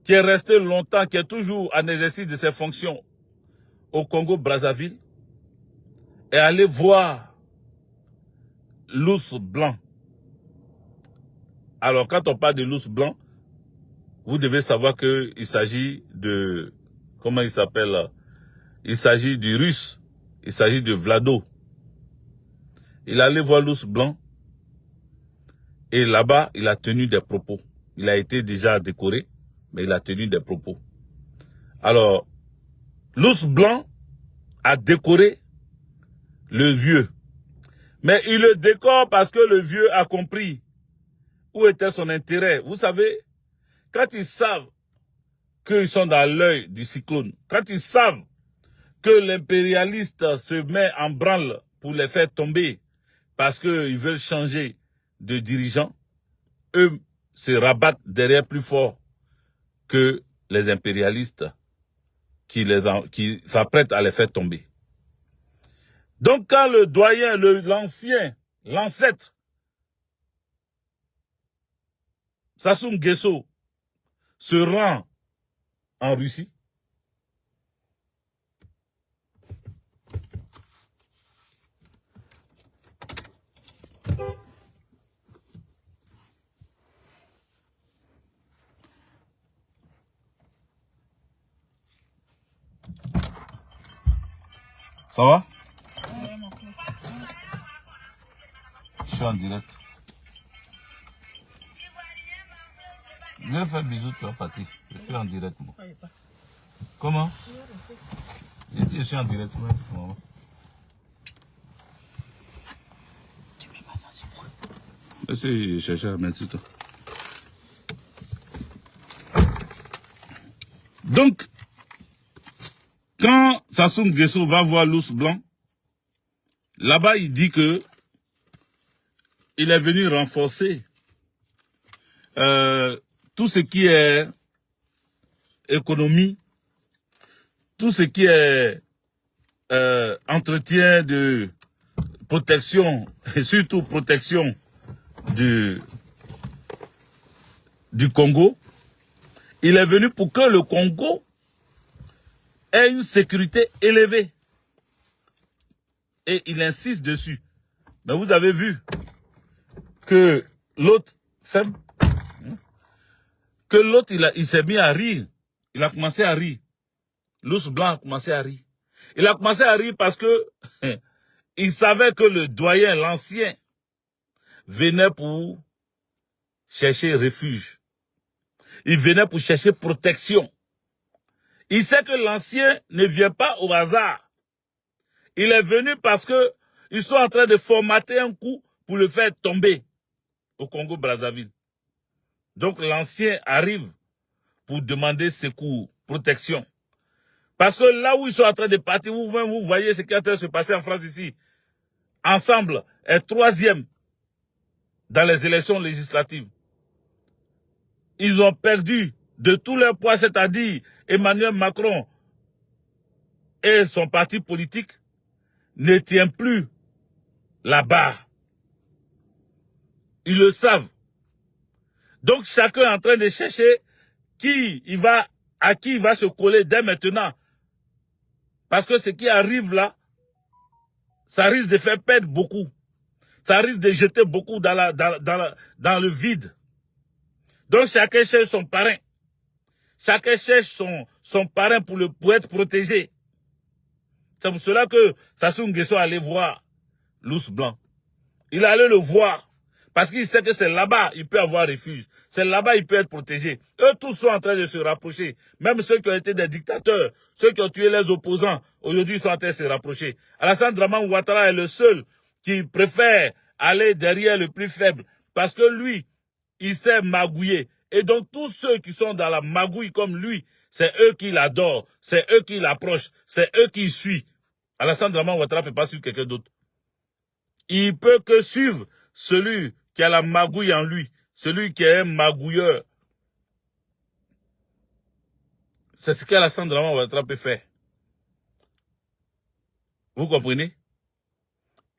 qui est resté longtemps, qui est toujours en exercice de ses fonctions au Congo-Brazzaville, est allé voir l'ours blanc. Alors, quand on parle de l'ours blanc, vous devez savoir qu'il s'agit de... Comment il s'appelle? Il s'agit du russe. Il s'agit de Vlado. Il allait voir l'ours blanc. Et là-bas, il a tenu des propos. Il a été déjà décoré, mais il a tenu des propos. Alors, l'ours blanc a décoré le vieux. Mais il le décore parce que le vieux a compris où était son intérêt. Vous savez, quand ils savent qu'ils sont dans l'œil du cyclone, quand ils savent que l'impérialiste se met en branle pour les faire tomber parce qu'ils veulent changer de dirigeant, eux se rabattent derrière plus fort que les impérialistes qui s'apprêtent à les faire tomber. Donc quand le doyen, l'ancien, l'ancêtre, Sassou Nguesso se rend en Russie, ça va? Je suis en direct. Je vais faire bisous, toi, Patrick. Je suis en direct, moi. Comment? Je suis en direct, moi. Tu mets pas ça sur moi. Essaye de chercher à mettre sur toi. Donc, quand Sassou Nguesso va voir l'ours blanc, là-bas, il dit que il est venu renforcer tout ce qui est économie, tout ce qui est entretien de protection, et surtout protection du Congo. Il est venu pour que le Congo ait une sécurité élevée. Et il insiste dessus. Mais vous avez vu que l'autre femme, que l'autre il s'est mis à rire. Il a commencé à rire. L'ours blanc a commencé à rire. Il a commencé à rire parce que il savait que le doyen, l'ancien, venait pour chercher refuge. Il venait pour chercher protection. Il sait que l'ancien ne vient pas au hasard. Il est venu parce que ils sont en train de formater un coup pour le faire tomber au Congo-Brazzaville. Donc l'ancien arrive pour demander secours, protection. Parce que là où ils sont en train de partir, vous-même, vous voyez ce qui est en train de se passer en France ici. Ensemble est troisième dans les élections législatives. Ils ont perdu de tout leur poids, c'est-à-dire Emmanuel Macron et son parti politique ne tient plus la barre. Ils le savent. Donc chacun est en train de chercher à qui il va se coller dès maintenant. Parce que ce qui arrive là, ça risque de faire perdre beaucoup. Ça risque de jeter beaucoup dans le vide. Donc chacun cherche son parrain. Chacun cherche son parrain pour être protégé. C'est pour cela que Sassou Nguesso allait voir l'ours blanc. Il allait le voir. Parce qu'il sait que c'est là-bas il peut avoir refuge. C'est là-bas il peut être protégé. Eux tous sont en train de se rapprocher. Même ceux qui ont été des dictateurs, ceux qui ont tué les opposants, aujourd'hui ils sont en train de se rapprocher. Alassane Dramane Ouattara est le seul qui préfère aller derrière le plus faible. Parce que lui, il sait magouiller. Et donc tous ceux qui sont dans la magouille comme lui, c'est eux qui l'adorent, c'est eux qui l'approchent, c'est eux qui suivent. Alassane Dramane Ouattara ne peut pas suivre quelqu'un d'autre. Il peut que suivre celui qui a la magouille en lui, celui qui est un magouilleur. C'est ce qu'Alassane Dramane Ouattara peut faire. Vous comprenez?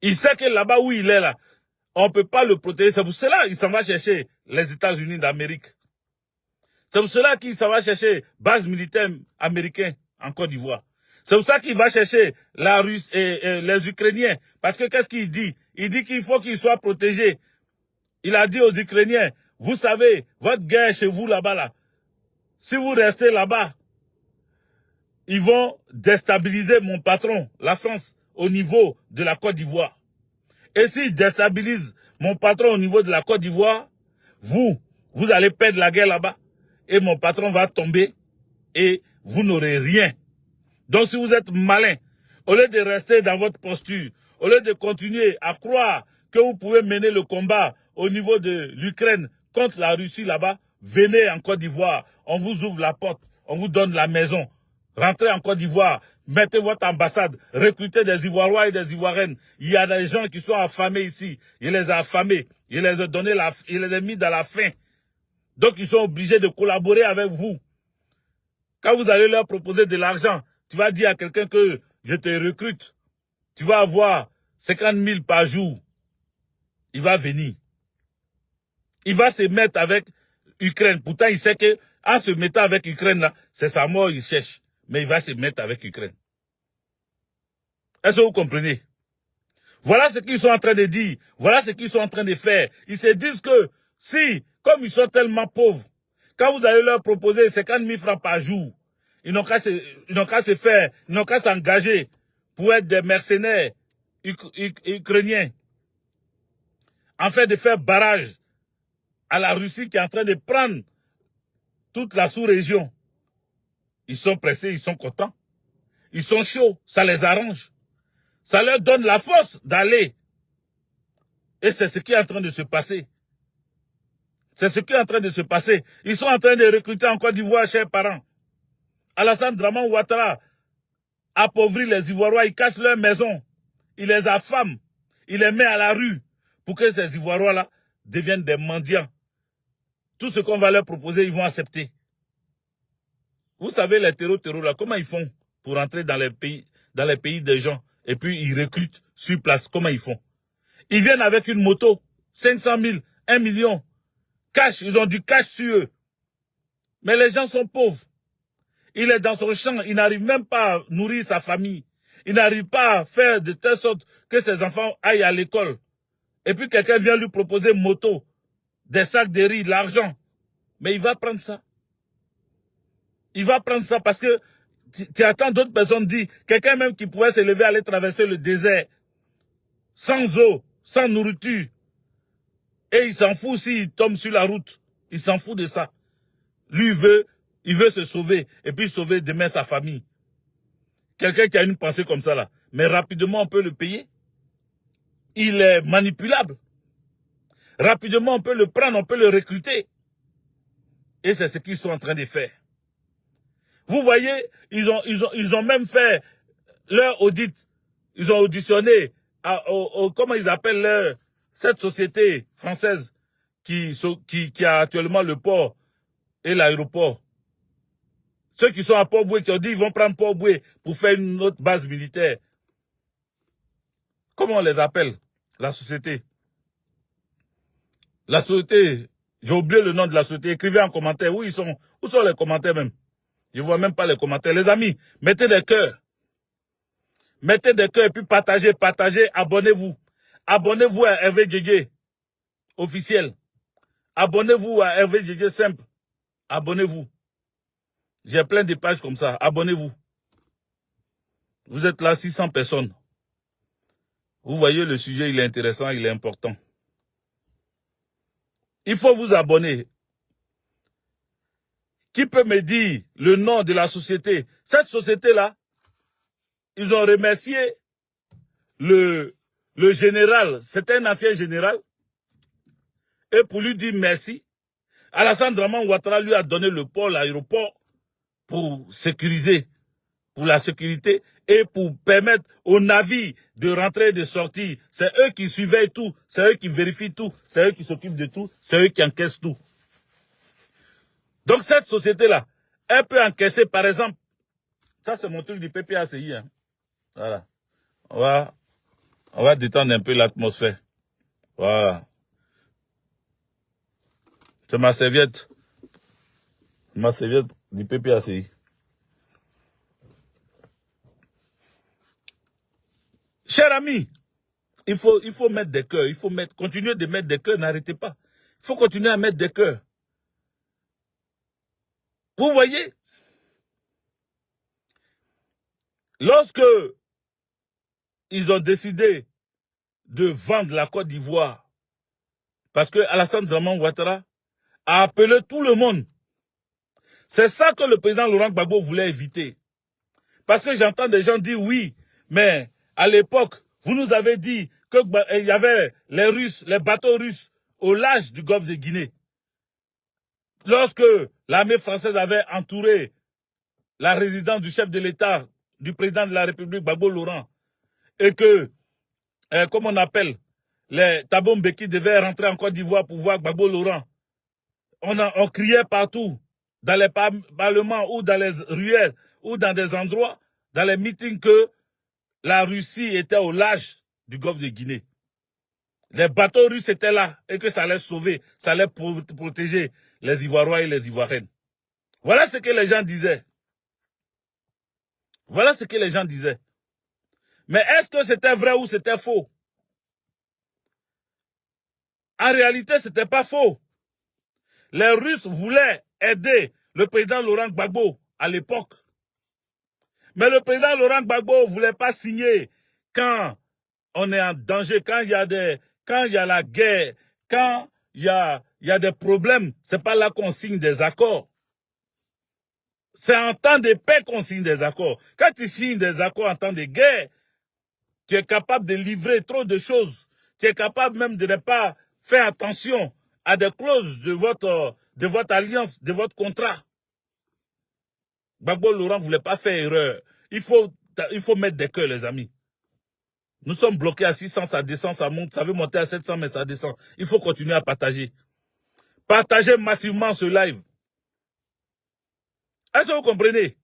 Il sait que là-bas où il est là, on ne peut pas le protéger. C'est pour cela qu'il s'en va chercher les États-Unis d'Amérique. C'est pour cela qu'il s'en va chercher base militaire américaine en Côte d'Ivoire. C'est pour ça qu'il va chercher la Russie et les Ukrainiens. Parce que qu'est-ce qu'il dit? il dit qu'il faut qu'ils soient protégés. Il a dit aux Ukrainiens, vous savez, votre guerre chez vous là-bas, là, si vous restez là-bas, ils vont déstabiliser mon patron, la France, au niveau de la Côte d'Ivoire. Et s'ils déstabilisent mon patron au niveau de la Côte d'Ivoire, vous allez perdre la guerre là-bas. Et mon patron va tomber et vous n'aurez rien. Donc si vous êtes malin, au lieu de rester dans votre posture, au lieu de continuer à croire que vous pouvez mener le combat au niveau de l'Ukraine contre la Russie là-bas, venez en Côte d'Ivoire, on vous ouvre la porte, on vous donne la maison. Rentrez en Côte d'Ivoire, mettez votre ambassade, recrutez des Ivoiriens et des Ivoiriennes. Il y a des gens qui sont affamés ici. Il les a affamés, il les a donné il les a mis dans la faim. Donc ils sont obligés de collaborer avec vous. Quand vous allez leur proposer de l'argent, tu vas dire à quelqu'un que je te recrute. Tu vas avoir 50 000 par jour. Il va venir. Il va se mettre avec Ukraine. Pourtant, il sait que en se mettant avec Ukraine, là, c'est sa mort, il cherche. Mais il va se mettre avec Ukraine. Est-ce que vous comprenez? Voilà ce qu'ils sont en train de dire. Voilà ce qu'ils sont en train de faire. Ils se disent que si, comme ils sont tellement pauvres, quand vous allez leur proposer 50 000 francs par jour, ils n'ont qu'à s'engager pour être des mercenaires ukrainiens, en fait de faire barrage à la Russie qui est en train de prendre toute la sous-région. Ils sont pressés, ils sont contents. Ils sont chauds, ça les arrange. Ça leur donne la force d'aller. Et c'est ce qui est en train de se passer. C'est ce qui est en train de se passer. Ils sont en train de recruter en Côte d'Ivoire, chers parents. Alassane Draman Ouattara appauvrit les Ivoiriens, il casse leurs maisons. Il les affame. Il les met à la rue pour que ces Ivoiriens-là deviennent des mendiants. Tout ce qu'on va leur proposer, ils vont accepter. Vous savez, les terreaux là, comment ils font pour entrer dans les pays des gens et puis ils recrutent sur place? Comment ils font? Ils viennent avec une moto, 500 000, 1 million, cash, ils ont du cash sur eux. Mais les gens sont pauvres. Il est dans son champ, il n'arrive même pas à nourrir sa famille. Il n'arrive pas à faire de telle sorte que ses enfants aillent à l'école. Et puis quelqu'un vient lui proposer une moto, des sacs de riz, de l'argent. Mais il va prendre ça. Il va prendre ça parce que tu attends d'autres personnes dire, quelqu'un même qui pourrait se lever, aller traverser le désert, sans eau, sans nourriture. Et il s'en fout s'il tombe sur la route. Il s'en fout de ça. Lui, il veut se sauver et puis sauver demain sa famille. Quelqu'un qui a une pensée comme ça là, mais rapidement on peut le payer. Il est manipulable. Rapidement on peut le prendre, on peut le recruter. Et c'est ce qu'ils sont en train de faire. Vous voyez, ils ont même fait leur audit. Ils ont auditionné, comment ils appellent cette société française qui a actuellement le port et l'aéroport. Ceux qui sont à Port-Boué, qui ont dit qu'ils vont prendre Port-Boué pour faire une autre base militaire. Comment on les appelle, la société? La société, j'ai oublié le nom de la société. Écrivez en commentaire. Où sont les commentaires même? Je ne vois même pas les commentaires. Les amis, mettez des cœurs. Mettez des cœurs et puis partagez, abonnez-vous. Abonnez-vous à Hervé Djedje officiel. Abonnez-vous à Hervé Djedje simple. Abonnez-vous. J'ai plein de pages comme ça. Abonnez-vous. Vous êtes là, 600 personnes. Vous voyez, le sujet, il est intéressant, il est important. Il faut vous abonner. Qui peut me dire le nom de la société? Cette société-là, ils ont remercié le général. C'était un ancien général. Et pour lui dire merci, Alassane Draman Ouattara lui a donné le port, l'aéroport, pour sécuriser, pour la sécurité et pour permettre aux navires de rentrer et de sortir. C'est eux qui surveillent tout, c'est eux qui vérifient tout, c'est eux qui s'occupent de tout, c'est eux qui encaissent tout. Donc cette société-là, elle peut encaisser, par exemple, ça c'est mon truc du PPACI. Hein. Voilà. On va détendre un peu l'atmosphère. Voilà. C'est ma serviette. Ma serviette du PPACI. Chers amis, Il faut mettre des cœurs. Il faut continuer de mettre des cœurs. N'arrêtez pas. Il faut continuer à mettre des cœurs. Vous voyez, lorsque ils ont décidé de vendre la Côte d'Ivoire, parce que Alassane Dramane Ouattara a appelé tout le monde. C'est ça que le président Laurent Gbagbo voulait éviter. Parce que j'entends des gens dire oui, mais à l'époque, vous nous avez dit qu'il y avait les Russes, les bateaux russes au large du golfe de Guinée. Lorsque l'armée française avait entouré la résidence du chef de l'État, du président de la République, Gbagbo Laurent, et que, comme on appelle, les Thabo Mbeki devaient rentrer en Côte d'Ivoire pour voir Gbagbo Laurent, on criait partout, dans les parlements ou dans les ruelles ou dans des endroits, dans les meetings, que la Russie était au large du golfe de Guinée. Les bateaux russes étaient là et que ça allait sauver, ça allait protéger les Ivoiriens et les Ivoiriennes. Voilà ce que les gens disaient. Voilà ce que les gens disaient. Mais est-ce que c'était vrai ou c'était faux? En réalité, ce n'était pas faux. Les Russes voulaient aider le président Laurent Gbagbo à l'époque. Mais le président Laurent Gbagbo ne voulait pas signer quand on est en danger, quand il y a la guerre, quand il y a des problèmes. Ce n'est pas là qu'on signe des accords. C'est en temps de paix qu'on signe des accords. Quand tu signes des accords en temps de guerre, tu es capable de livrer trop de choses. Tu es capable même de ne pas faire attention à des clauses de votre alliance, de votre contrat. Gbagbo Laurent ne voulait pas faire erreur. Il faut mettre des cœurs, les amis. Nous sommes bloqués à 600, ça descend, ça monte, ça veut monter à 700, mais ça descend. Il faut continuer à partager. Partagez massivement ce live. Est-ce que vous comprenez?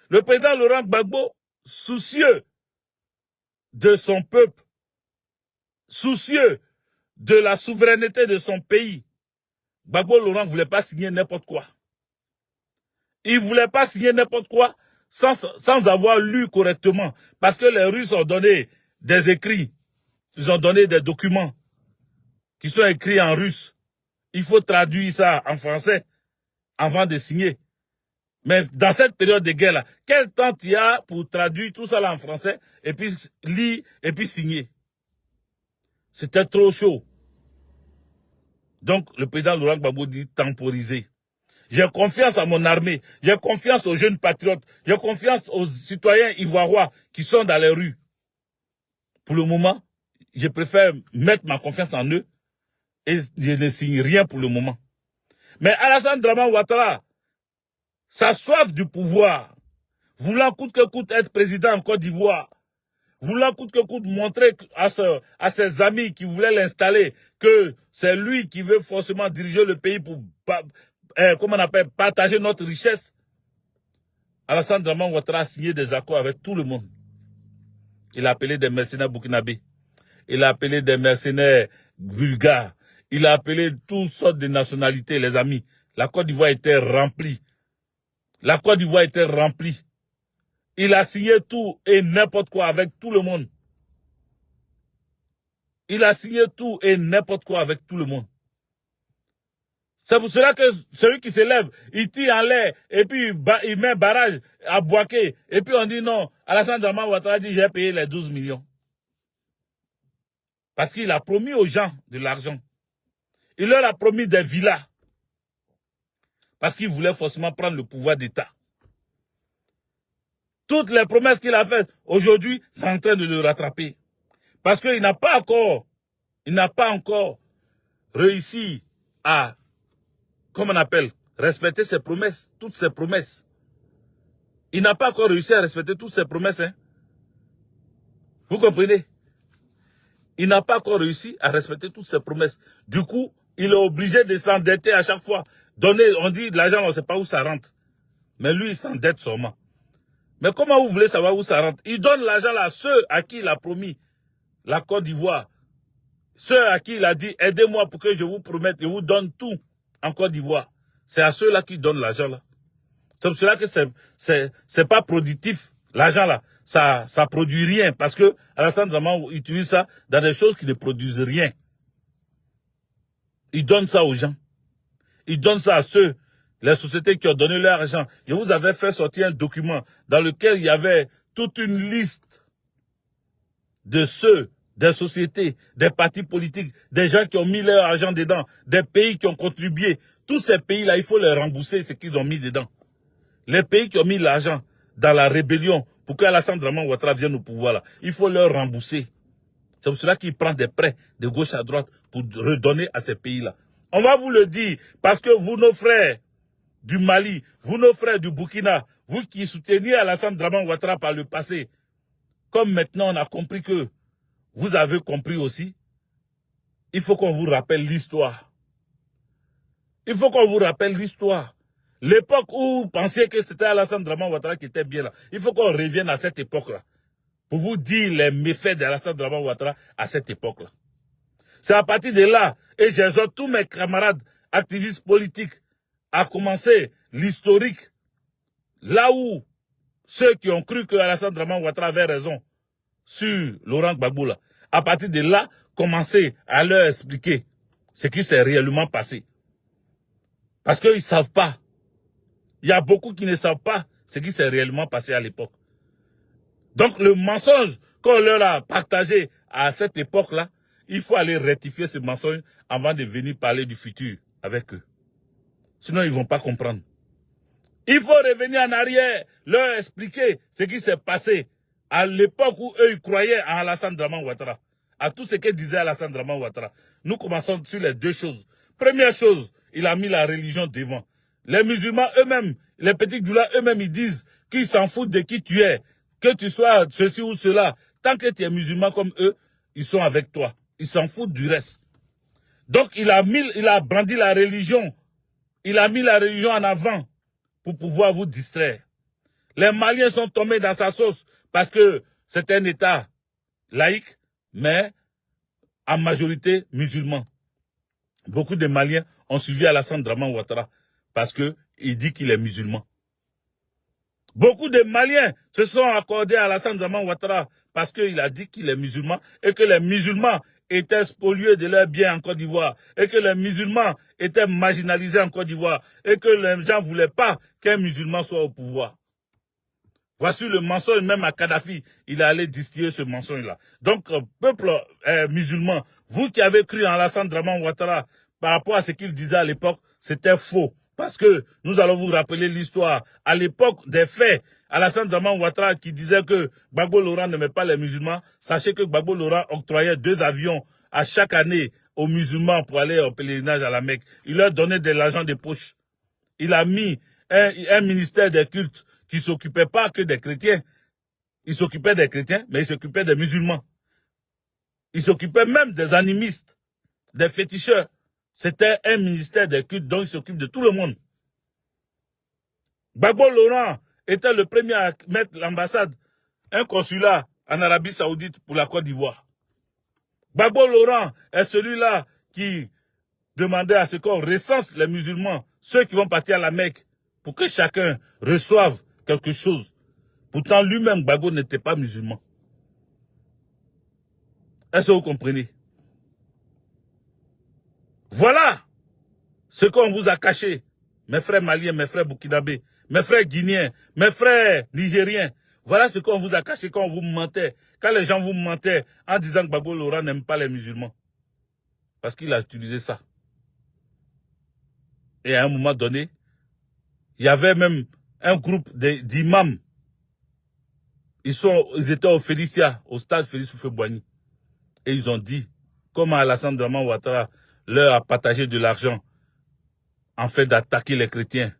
Le président Laurent Gbagbo, soucieux de son peuple, soucieux de la souveraineté de son pays, Gbagbo Laurent ne voulait pas signer n'importe quoi. Il ne voulait pas signer n'importe quoi sans avoir lu correctement. Parce que les Russes ont donné des écrits, ils ont donné des documents qui sont écrits en russe. Il faut traduire ça en français avant de signer. Mais dans cette période de guerre-là, quel temps il y a pour traduire tout ça là en français et puis lire et puis signer? C'était trop chaud. Donc, le président Laurent Gbagbo dit temporiser. J'ai confiance à mon armée, j'ai confiance aux jeunes patriotes, j'ai confiance aux citoyens ivoiriens qui sont dans les rues. Pour le moment, je préfère mettre ma confiance en eux et je ne signe rien pour le moment. Mais Alassane Dramane Ouattara, sa soif du pouvoir, voulant coûte que coûte être président en Côte d'Ivoire, voulant coûte que coûte montrer à ses amis qui voulaient l'installer que c'est lui qui veut forcément diriger le pays pour, comment on appelle, partager notre richesse. Alassane Dramane Ouattara a signé des accords avec tout le monde. Il a appelé des mercenaires burkinabés. Il a appelé des mercenaires bulgares. Il a appelé toutes sortes de nationalités, les amis. La Côte d'Ivoire était remplie. La Côte d'Ivoire était remplie. Il a signé tout et n'importe quoi avec tout le monde. Il a signé tout et n'importe quoi avec tout le monde. C'est pour cela que celui qui s'élève, il tire en l'air et puis il met barrage à Bouaké. Et puis on dit non, Alassane Dramane Ouattara dit j'ai payé les 12 millions. Parce qu'il a promis aux gens de l'argent. Il leur a promis des villas. Parce qu'il voulait forcément prendre le pouvoir d'État. Toutes les promesses qu'il a faites, aujourd'hui, c'est en train de le rattraper. Parce qu'il n'a pas encore réussi à, comment on appelle, respecter ses promesses, toutes ses promesses. Il n'a pas encore réussi à respecter toutes ses promesses. Hein? Vous comprenez? Il n'a pas encore réussi à respecter toutes ses promesses. Du coup, il est obligé de s'endetter à chaque fois. On dit de l'argent, on ne sait pas où ça rentre. Mais lui, il s'endette sûrement. Mais comment vous voulez savoir où ça rentre? Il donne l'argent à ceux à qui il a promis la Côte d'Ivoire. Ceux à qui il a dit, aidez-moi pour que je vous promette, je vous donne tout en Côte d'Ivoire. C'est à ceux-là qui donnent l'argent là. C'est pour cela que c'est pas productif, l'argent là. ça produit rien. Parce que Alassane Dramane utilise ça dans des choses qui ne produisent rien. Il donne ça aux gens. Il donne ça à ceux, les sociétés qui ont donné leur argent. Je vous avais fait sortir un document dans lequel il y avait toute une liste de ceux, des sociétés, des partis politiques, des gens qui ont mis leur argent dedans, des pays qui ont contribué. Tous ces pays-là, il faut les rembourser ce qu'ils ont mis dedans. Les pays qui ont mis l'argent dans la rébellion pour qu'Alassane Dramane Ouattara vienne au pouvoir, là, il faut leur rembourser. C'est pour cela qu'il prend des prêts de gauche à droite pour redonner à ces pays-là. On va vous le dire, parce que vous, nos frères du Mali, vous, nos frères du Burkina, vous qui souteniez Alassane Dramane Ouattara par le passé, comme maintenant on a compris que vous avez compris aussi, il faut qu'on vous rappelle l'histoire. Il faut qu'on vous rappelle l'histoire. L'époque où vous pensiez que c'était Alassane Dramane Ouattara qui était bien là. Il faut qu'on revienne à cette époque-là. Pour vous dire les méfaits d'Alassane Dramane Ouattara à cette époque-là. C'est à partir de là, et j'exhorte tous mes camarades activistes politiques à commencer l'historique. Là où ceux qui ont cru que Alassane Dramane Ouattara avait raison sur Laurent Gbagbo là, à partir de là, commencer à leur expliquer ce qui s'est réellement passé. Parce qu'ils ne savent pas. Il y a beaucoup qui ne savent pas ce qui s'est réellement passé à l'époque. Donc le mensonge qu'on leur a partagé à cette époque-là, il faut aller rectifier ce mensonge avant de venir parler du futur avec eux. Sinon, ils ne vont pas comprendre. Il faut revenir en arrière, leur expliquer ce qui s'est passé à l'époque où eux ils croyaient à Alassane Dramane Ouattara, à tout ce que disait Alassane Dramane Ouattara. Nous commençons sur les deux choses. Première chose, il a mis la religion devant. Les musulmans eux-mêmes, les petits Djoula eux-mêmes, ils disent qu'ils s'en foutent de qui tu es, que tu sois ceci ou cela. Tant que tu es musulman comme eux, ils sont avec toi. Ils s'en foutent du reste. Donc il a brandi la religion. Il a mis la religion en avant pour pouvoir vous distraire. Les Maliens sont tombés dans sa sauce parce que c'est un État laïque, mais en majorité musulman. Beaucoup de Maliens ont suivi Alassane Dramane Ouattara parce qu'il dit qu'il est musulman. Beaucoup de Maliens se sont accordés à Alassane Dramane Ouattara parce qu'il a dit qu'il est musulman et que les musulmans étaient spoliés de leurs biens en Côte d'Ivoire et que les musulmans étaient marginalisés en Côte d'Ivoire et que les gens ne voulaient pas qu'un musulman soit au pouvoir. Voici le mensonge, même à Kadhafi, il est allé distiller ce mensonge-là. Donc, peuple musulman, vous qui avez cru en Alassane Dramane Ouattara par rapport à ce qu'il disait à l'époque, c'était faux. Parce que nous allons vous rappeler l'histoire. À l'époque des faits, Alassane Dramane Ouattara qui disait que Gbagbo Laurent n'aimait pas les musulmans, sachez que Gbagbo Laurent octroyait 2 avions à chaque année aux musulmans pour aller au pèlerinage à la Mecque. Il leur donnait de l'argent de poche. Il a mis un ministère des cultes qui ne s'occupait pas que des chrétiens. Il s'occupait des chrétiens, mais il s'occupait des musulmans. Il s'occupait même des animistes, des féticheurs. C'était un ministère des cultes, donc il s'occupe de tout le monde. Gbagbo Laurent était le premier à mettre l'ambassade, un consulat en Arabie Saoudite pour la Côte d'Ivoire. Gbagbo Laurent est celui-là qui demandait à ce qu'on recense les musulmans, ceux qui vont partir à la Mecque, pour que chacun reçoive quelque chose. Pourtant, lui-même, Gbagbo n'était pas musulman. Est-ce que vous comprenez? Voilà ce qu'on vous a caché, mes frères maliens, mes frères burkinabés, mes frères guinéens, mes frères nigériens. Voilà ce qu'on vous a caché quand on vous mentait, quand les gens vous mentaient en disant que Gbagbo Laurent n'aime pas les musulmans. Parce qu'il a utilisé ça. Et à un moment donné, il y avait même un groupe d'imams. Ils étaient au Félicia, au stade Félix Houphouët-Boigny. Et ils ont dit, comment Alassane Dramane Ouattara leur a partagé de l'argent en fait d'attaquer les chrétiens,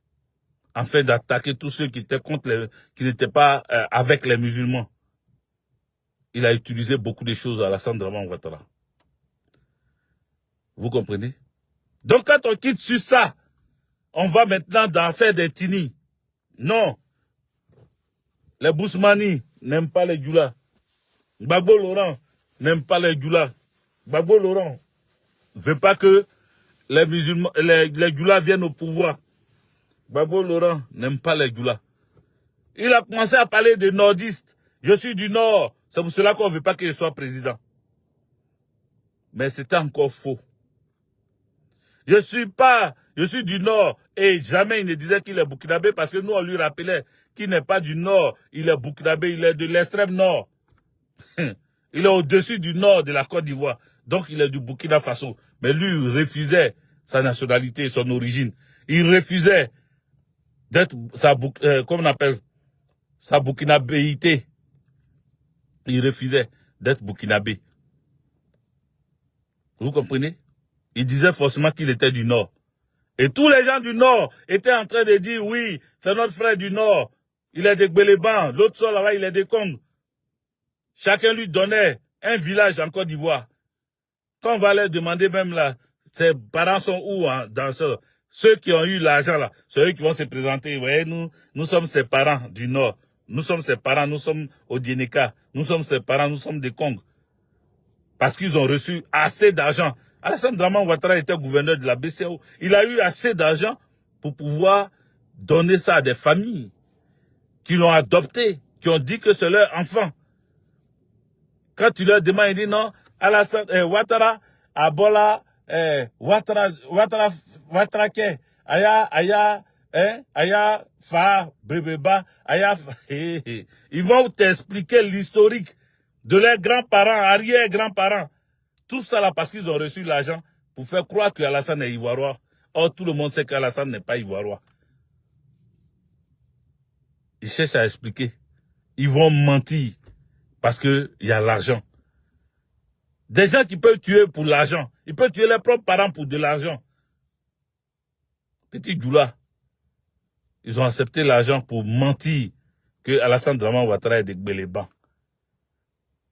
en fait d'attaquer tous ceux qui étaient contre qui n'étaient pas avec les musulmans. Il a utilisé beaucoup de choses à Alassane Dramane Ouattara. Vous comprenez? Donc quand on quitte sur ça, on va maintenant dans l'affaire des Tini. Non. Les Bousmani n'aiment pas les Djoula. Gbagbo Laurent n'aime pas les Djoula. Gbagbo Laurent ne veut pas que les musulmans, les Djoula viennent au pouvoir. Gbagbo Laurent n'aime pas les Djoula. Il a commencé à parler des nordistes. Je suis du Nord. C'est pour cela qu'on ne veut pas qu'il soit président. Mais c'était encore faux. Je suis du Nord. Et jamais il ne disait qu'il est burkinabé parce que nous, on lui rappelait qu'il n'est pas du Nord. Il est burkinabé, il est de l'extrême Nord. Il est au-dessus du Nord de la Côte d'Ivoire. Donc, il est du Burkina Faso. Mais lui, il refusait sa nationalité et son origine. Il refusait d'être comment on appelle, sa burkinabéité. Il refusait d'être burkinabé. Vous comprenez? Il disait forcément qu'il était du Nord. Et tous les gens du Nord étaient en train de dire, oui, c'est notre frère du Nord. Il est de Gbéléban. L'autre soir là-bas, il est de Congo. Chacun lui donnait un village en Côte d'Ivoire. Quand on va leur demander même là, ses parents sont où hein, dans ceux qui ont eu l'argent là, ceux qui vont se présenter. Vous voyez, nous sommes ses parents du Nord. Nous sommes ses parents, nous sommes au Dieneka. Nous sommes ses parents, nous sommes des Congo. Parce qu'ils ont reçu assez d'argent. Alassane Dramane Ouattara était gouverneur de la BCEAO. Il a eu assez d'argent pour pouvoir donner ça à des familles qui l'ont adopté, qui ont dit que c'est leur enfant. Quand tu leur demandes, ils disent non, Alassane Ouattara, Abola, Ouattara ke, Aya, Fa, Bébéba, Aya, ils vont t'expliquer l'historique de leurs grands-parents, arrière-grands-parents. Tout ça là parce qu'ils ont reçu l'argent pour faire croire qu'Alassane est ivoiriois. Or, tout le monde sait qu'Alassane n'est pas ivoiriois. Ils cherchent à expliquer. Ils vont mentir parce qu'il y a l'argent. Des gens qui peuvent tuer pour l'argent. Ils peuvent tuer leurs propres parents pour de l'argent. Petit Djoula. Ils ont accepté l'argent pour mentir que Alassane Dramane Ouattara est de Gbéléban.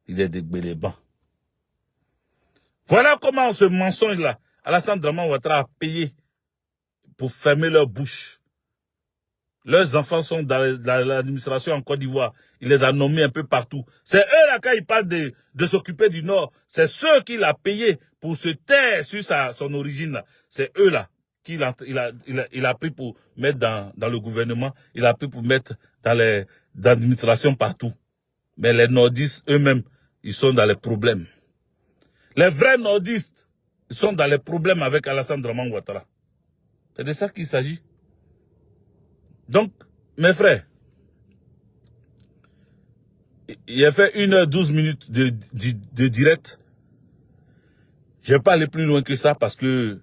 Il est de Gbéléban. Voilà comment ce mensonge-là, Alassane Dramane Ouattara a payé pour fermer leur bouche. Leurs enfants sont dans l'administration en Côte d'Ivoire. Il les a nommés un peu partout. C'est eux là, quand ils parlent de s'occuper du Nord, c'est ceux qu'il a payé pour se taire sur son origine là. C'est eux là qu'il a pris pour mettre dans le gouvernement. Il a pris pour mettre dans l'administration partout. Mais les nordistes eux-mêmes, ils sont dans les problèmes. Les vrais nordistes, ils sont dans les problèmes avec Alassane Dramane Ouattara. C'est de ça qu'il s'agit. Donc, mes frères, il a fait 1h12 minutes de direct. Je ne vais pas aller plus loin que ça parce que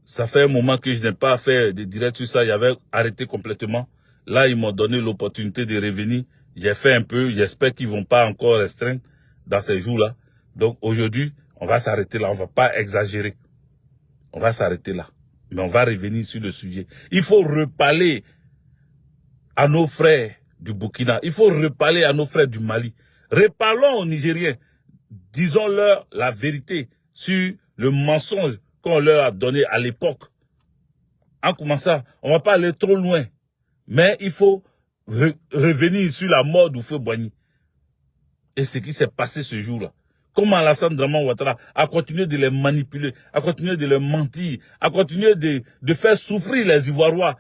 ça fait un moment que je n'ai pas fait de direct sur ça. Il avait arrêté complètement. Là, ils m'ont donné l'opportunité de revenir. J'ai fait un peu. J'espère qu'ils ne vont pas encore restreindre dans ces jours-là. Donc, aujourd'hui, on va s'arrêter là. On ne va pas exagérer. On va s'arrêter là. Mais on va revenir sur le sujet. Il faut reparler à nos frères du Burkina. Il faut reparler à nos frères du Mali. Reparlons aux Nigériens. Disons-leur la vérité sur le mensonge qu'on leur a donné à l'époque. En commençant, on ne va pas aller trop loin. Mais il faut revenir sur la mort du feu Boigny. Et ce qui s'est passé ce jour-là. Comment Alassane Dramane Ouattara a continué de les manipuler, a continué de les mentir, a continué de faire souffrir les Ivoiriens,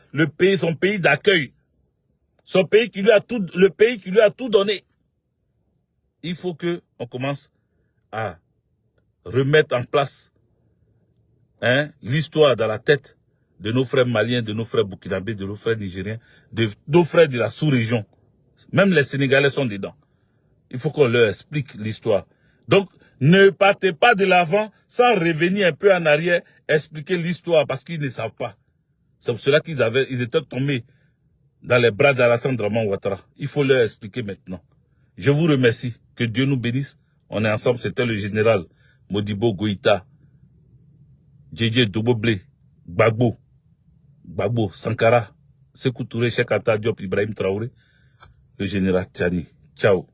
son pays d'accueil. Le pays qui lui a tout donné. Il faut que on commence à remettre en place l'histoire dans la tête de nos frères maliens, de nos frères burkinabés, de nos frères nigériens, de nos frères de la sous-région. Même les Sénégalais sont dedans. Il faut qu'on leur explique l'histoire. Donc, ne partez pas de l'avant sans revenir un peu en arrière, expliquer l'histoire parce qu'ils ne savent pas. C'est pour cela qu'ils étaient tombés dans les bras d'Alassane Dramane Ouattara. Il faut leur expliquer maintenant. Je vous remercie. Que Dieu nous bénisse. On est ensemble. C'était le général Modibo Goïta, Djedje Doboblé, Gbagbo, Sankara, Sékou Touré, Cheikh Anta Diop, Ibrahim Traoré, le général Tchani. Ciao.